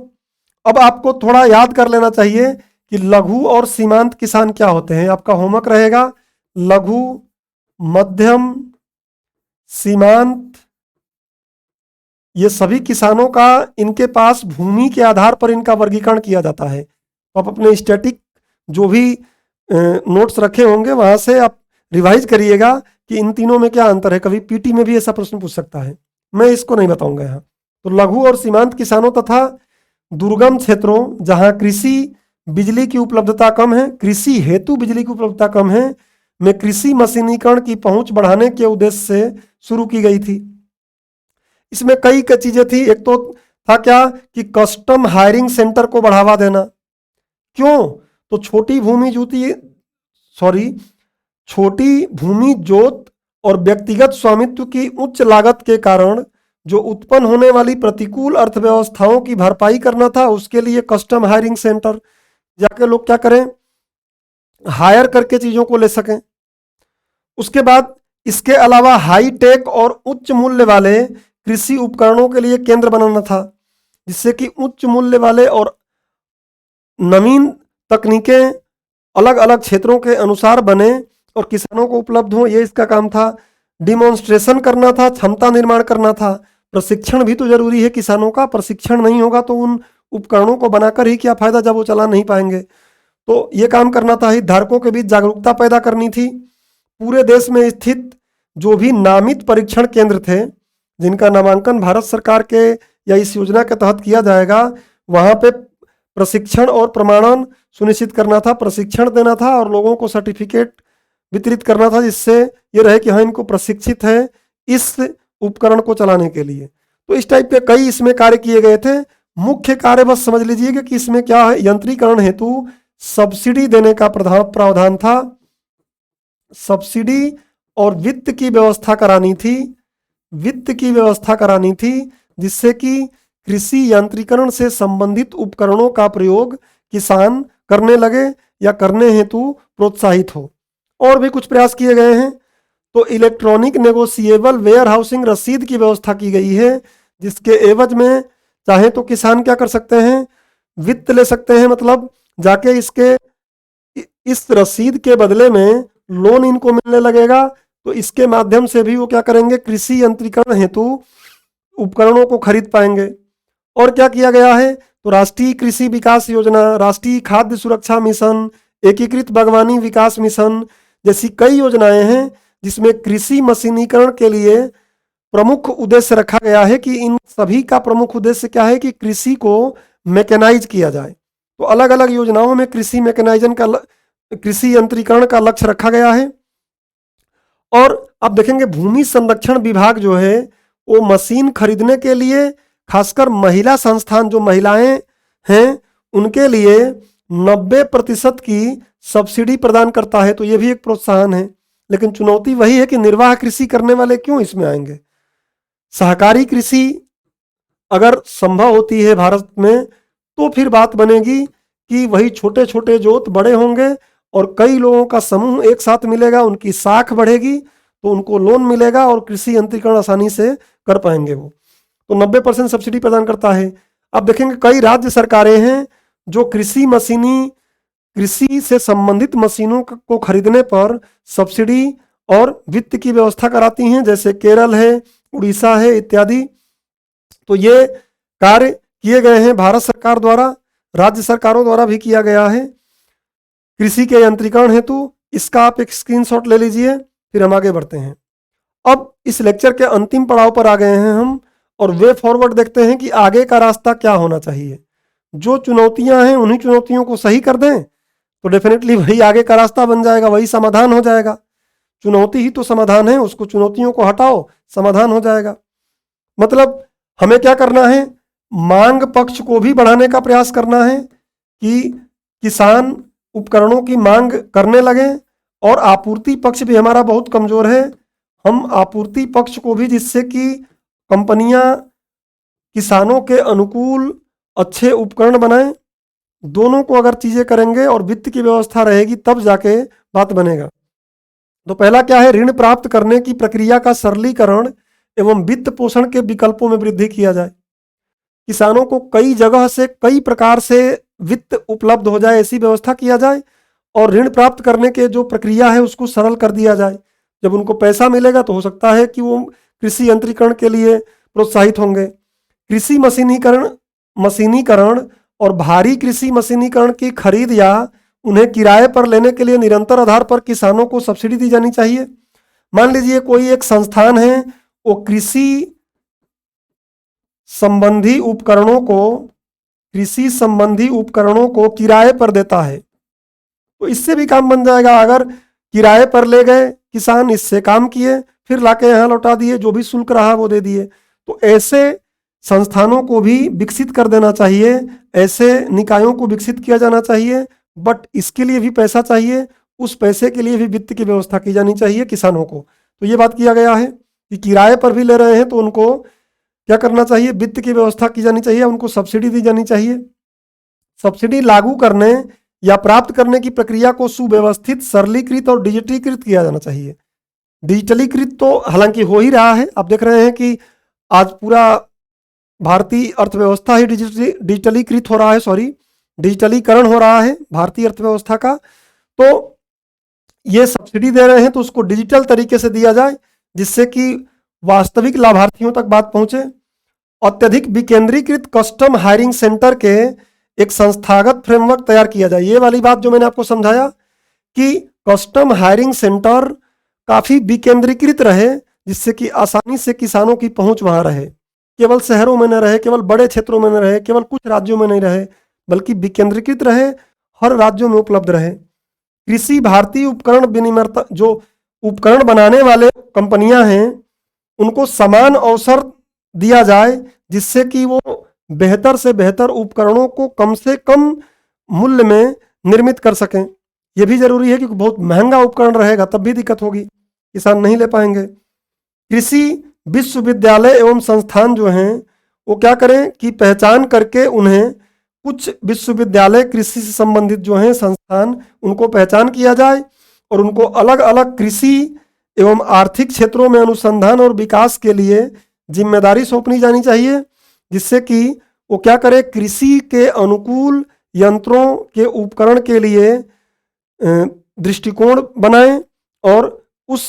अब आपको थोड़ा याद कर लेना चाहिए कि लघु और सीमांत किसान क्या होते हैं। आपका होमवर्क रहेगा, लघु, मध्यम, सीमांत, ये सभी किसानों का, इनके पास भूमि के आधार पर इनका वर्गीकरण किया जाता है। तो आप अपने स्टैटिक जो भी नोट्स रखे होंगे वहां से आप रिवाइज करिएगा कि इन तीनों में क्या अंतर है। कभी पीटी में भी ऐसा प्रश्न पूछ सकता है, मैं इसको नहीं बताऊंगा यहाँ। तो लघु और सीमांत किसानों तथा दुर्गम क्षेत्रों जहां कृषि बिजली की उपलब्धता कम है, कृषि हेतु बिजली की उपलब्धता कम है, में कृषि मशीनीकरण की पहुंच बढ़ाने के उद्देश्य से शुरू की गई थी। इसमें कई चीजें थी। एक तो था क्या कि कस्टम हायरिंग सेंटर को बढ़ावा देना। क्यों, तो छोटी भूमि जोत और व्यक्तिगत स्वामित्व की उच्च लागत के कारण जो उत्पन्न होने वाली प्रतिकूल अर्थव्यवस्थाओं की भरपाई करना था, उसके लिए कस्टम हायरिंग सेंटर जाके लोग क्या करें, हायर करके चीजों को ले सकें। उसके बाद इसके अलावा हाई टेक और उच्च मूल्य वाले कृषि उपकरणों के लिए केंद्र बनाना था, जिससे कि उच्च मूल्य वाले और नवीन तकनीकें अलग अलग क्षेत्रों के अनुसार बने और किसानों को उपलब्ध हो, ये इसका काम था। डिमॉन्स्ट्रेशन करना था, क्षमता निर्माण करना था। प्रशिक्षण भी तो जरूरी है किसानों का, प्रशिक्षण नहीं होगा तो उन उपकरणों को बनाकर ही क्या फायदा जब वो चला नहीं पाएंगे। तो ये काम करना था। हितधारकों के बीच जागरूकता पैदा करनी थी। पूरे देश में स्थित जो भी नामित परीक्षण केंद्र थे जिनका नामांकन भारत सरकार के या इस योजना के तहत किया जाएगा, वहां पे प्रशिक्षण और प्रमाणन सुनिश्चित करना था, प्रशिक्षण देना था और लोगों को सर्टिफिकेट वितरित करना था, जिससे ये रहे कि हाँ इनको प्रशिक्षित है इस उपकरण को चलाने के लिए। तो इस टाइप के कई इसमें कार्य किए गए थे। मुख्य कार्य बस समझ लीजिए कि इसमें क्या है, यंत्रीकरण हेतु सब्सिडी देने का प्रावधान था। सब्सिडी और वित्त की व्यवस्था करानी थी, जिससे कि कृषि यंत्रीकरण से संबंधित उपकरणों का प्रयोग किसान करने लगे या करने हेतु प्रोत्साहित हो। और भी कुछ प्रयास किए गए हैं। तो इलेक्ट्रॉनिक नेगोशिएबल वेयर हाउसिंग रसीद की व्यवस्था की गई है, जिसके एवज में चाहे तो किसान क्या कर सकते हैं, वित्त ले सकते हैं, मतलब जाके इस रसीद के बदले में लोन इनको मिलने लगेगा। तो इसके माध्यम से भी वो क्या करेंगे, कृषि यंत्रीकरण हेतु उपकरणों को खरीद पाएंगे। और क्या किया गया है, तो राष्ट्रीय कृषि विकास योजना, राष्ट्रीय खाद्य सुरक्षा मिशन, एकीकृत बागवानी विकास मिशन जैसी कई योजनाएं हैं, जिसमें कृषि मशीनीकरण के लिए प्रमुख उद्देश्य रखा गया है कि इन सभी का प्रमुख उद्देश्य क्या है कि कृषि को मैकेनाइज किया जाए। तो अलग अलग योजनाओं में कृषि यंत्रीकरण का लक्ष्य रखा गया है। और आप देखेंगे भूमि संरक्षण विभाग जो है वो मशीन खरीदने के लिए खासकर महिला संस्थान, जो महिलाएं हैं उनके लिए 90% की सब्सिडी प्रदान करता है। तो ये भी एक प्रोत्साहन है। लेकिन चुनौती वही है कि निर्वाह कृषि करने वाले क्यों इसमें आएंगे। सहकारी कृषि अगर संभव होती है भारत में, तो फिर बात बनेगी कि वही छोटे छोटे जोत बड़े होंगे और कई लोगों का समूह एक साथ मिलेगा, उनकी साख बढ़ेगी, तो उनको लोन मिलेगा और कृषि यंत्रीकरण आसानी से कर पाएंगे वो। तो 90% सब्सिडी प्रदान करता है। अब देखेंगे कई राज्य सरकारें हैं जो कृषि से संबंधित मशीनों को खरीदने पर सब्सिडी और वित्त की व्यवस्था कराती हैं, जैसे केरल है, उड़ीसा है इत्यादि। तो ये कार्य किए गए हैं भारत सरकार द्वारा, राज्य सरकारों द्वारा भी किया गया है कृषि के यंत्रीकरण हेतु। इसका आप एक स्क्रीनशॉट ले लीजिए, फिर हम आगे बढ़ते हैं। अब इस लेक्चर के अंतिम पड़ाव पर आ गए हैं हम, और वे फॉरवर्ड देखते हैं कि आगे का रास्ता क्या होना चाहिए। जो चुनौतियां हैं उन्हीं चुनौतियों को सही कर दें तो डेफिनेटली वही आगे का रास्ता बन जाएगा, वही समाधान हो जाएगा। चुनौती ही तो समाधान है, उसको चुनौतियों को हटाओ, समाधान हो जाएगा। मतलब हमें क्या करना है, मांग पक्ष को भी बढ़ाने का प्रयास करना है कि किसान उपकरणों की मांग करने लगे, और आपूर्ति पक्ष भी हमारा बहुत कमजोर है। हम आपूर्ति पक्ष को भी, जिससे कि कंपनियां किसानों के अनुकूल अच्छे उपकरण बनाएं, दोनों को अगर चीजें करेंगे और वित्त की व्यवस्था रहेगी तब जाके बात बनेगा। तो पहला क्या है, ऋण प्राप्त करने की प्रक्रिया का सरलीकरण एवं वित्त पोषण के विकल्पों में वृद्धि किया जाए। किसानों को कई जगह से कई प्रकार से वित्त उपलब्ध हो जाए, ऐसी व्यवस्था किया जाए, और ऋण प्राप्त करने के जो प्रक्रिया है उसको सरल कर दिया जाए। जब उनको पैसा मिलेगा तो हो सकता है कि वो कृषि यंत्रीकरण के लिए प्रोत्साहित होंगे। कृषि मशीनीकरण और भारी कृषि मशीनीकरण की खरीद या उन्हें किराए पर लेने के लिए निरंतर आधार पर किसानों को सब्सिडी दी जानी चाहिए। मान लीजिए कोई एक संस्थान है, वो कृषि संबंधी उपकरणों को किराए पर देता है, तो इससे भी काम बन जाएगा। अगर किराए पर ले गए किसान, इससे काम किए, फिर लाके यहाँ लौटा दिए, जो भी शुल्क रहा वो दे दिए। तो ऐसे संस्थानों को भी विकसित कर देना चाहिए, ऐसे निकायों को विकसित किया जाना चाहिए। बट इसके लिए भी पैसा चाहिए, उस पैसे के लिए भी वित्त की व्यवस्था की जानी चाहिए किसानों को। तो ये बात किया गया है कि किराए पर भी ले रहे हैं तो उनको क्या करना चाहिए, वित्त की व्यवस्था की जानी चाहिए, उनको सब्सिडी दी जानी चाहिए। सब्सिडी लागू करने या प्राप्त करने की प्रक्रिया को सुव्यवस्थित, सरलीकृत और डिजिटलीकृत किया जाना चाहिए। डिजिटलीकृत तो हालांकि हो ही रहा है, आप देख रहे हैं कि आज पूरा भारतीय अर्थव्यवस्था ही डिजिटलीकृत हो रहा है, डिजिटलीकरण हो रहा है भारतीय अर्थव्यवस्था का। तो ये सब्सिडी दे रहे हैं तो उसको डिजिटल तरीके से दिया जाए, जिससे कि वास्तविक लाभार्थियों तक बात पहुंचे। अत्यधिक विकेंद्रीकृत कस्टम हायरिंग सेंटर के एक संस्थागत फ्रेमवर्क तैयार किया जाए। ये वाली बात जो मैंने आपको समझाया कि कस्टम हायरिंग सेंटर काफी विकेंद्रीकृत रहे, जिससे कि आसानी से किसानों की पहुंच वहां रहे, केवल शहरों में न रहे, केवल बड़े क्षेत्रों में न रहे, केवल कुछ राज्यों में नहीं रहे, बल्कि विकेंद्रीकृत रहे, हर राज्यों में उपलब्ध रहे। कृषि भारतीय उपकरण विनिर्माता, जो उपकरण बनाने वाले कंपनियां हैं, उनको समान अवसर दिया जाए, जिससे कि वो बेहतर से बेहतर उपकरणों को कम से कम मूल्य में निर्मित कर सकें। यह भी जरूरी है, क्योंकि बहुत महंगा उपकरण रहेगा तब भी दिक्कत होगी, किसान नहीं ले पाएंगे। कृषि विश्वविद्यालय एवं संस्थान जो हैं वो क्या करें कि पहचान करके उन्हें, कुछ विश्वविद्यालय कृषि से संबंधित जो हैं संस्थान, उनको पहचान किया जाए और उनको अलग अलग कृषि एवं आर्थिक क्षेत्रों में अनुसंधान और विकास के लिए जिम्मेदारी सौंपनी जानी चाहिए, जिससे कि वो क्या करे, कृषि के अनुकूल यंत्रों के उपकरण के लिए दृष्टिकोण बनाएं और उस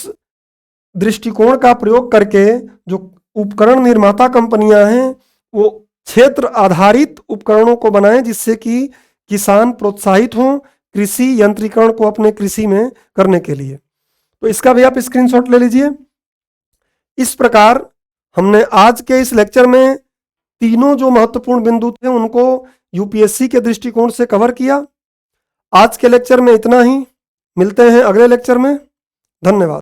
दृष्टिकोण का प्रयोग करके जो उपकरण निर्माता कंपनियां हैं वो क्षेत्र आधारित उपकरणों को बनाएं, जिससे कि किसान प्रोत्साहित हों कृषि यंत्रीकरण को अपने कृषि में करने के लिए। तो इसका भी आप स्क्रीनशॉट ले लीजिए। इस प्रकार हमने आज के इस लेक्चर में तीनों जो महत्वपूर्ण बिंदु थे उनको यूपीएससी के दृष्टिकोण से कवर किया। आज के लेक्चर में इतना ही, मिलते हैं अगले लेक्चर में। धन्यवाद।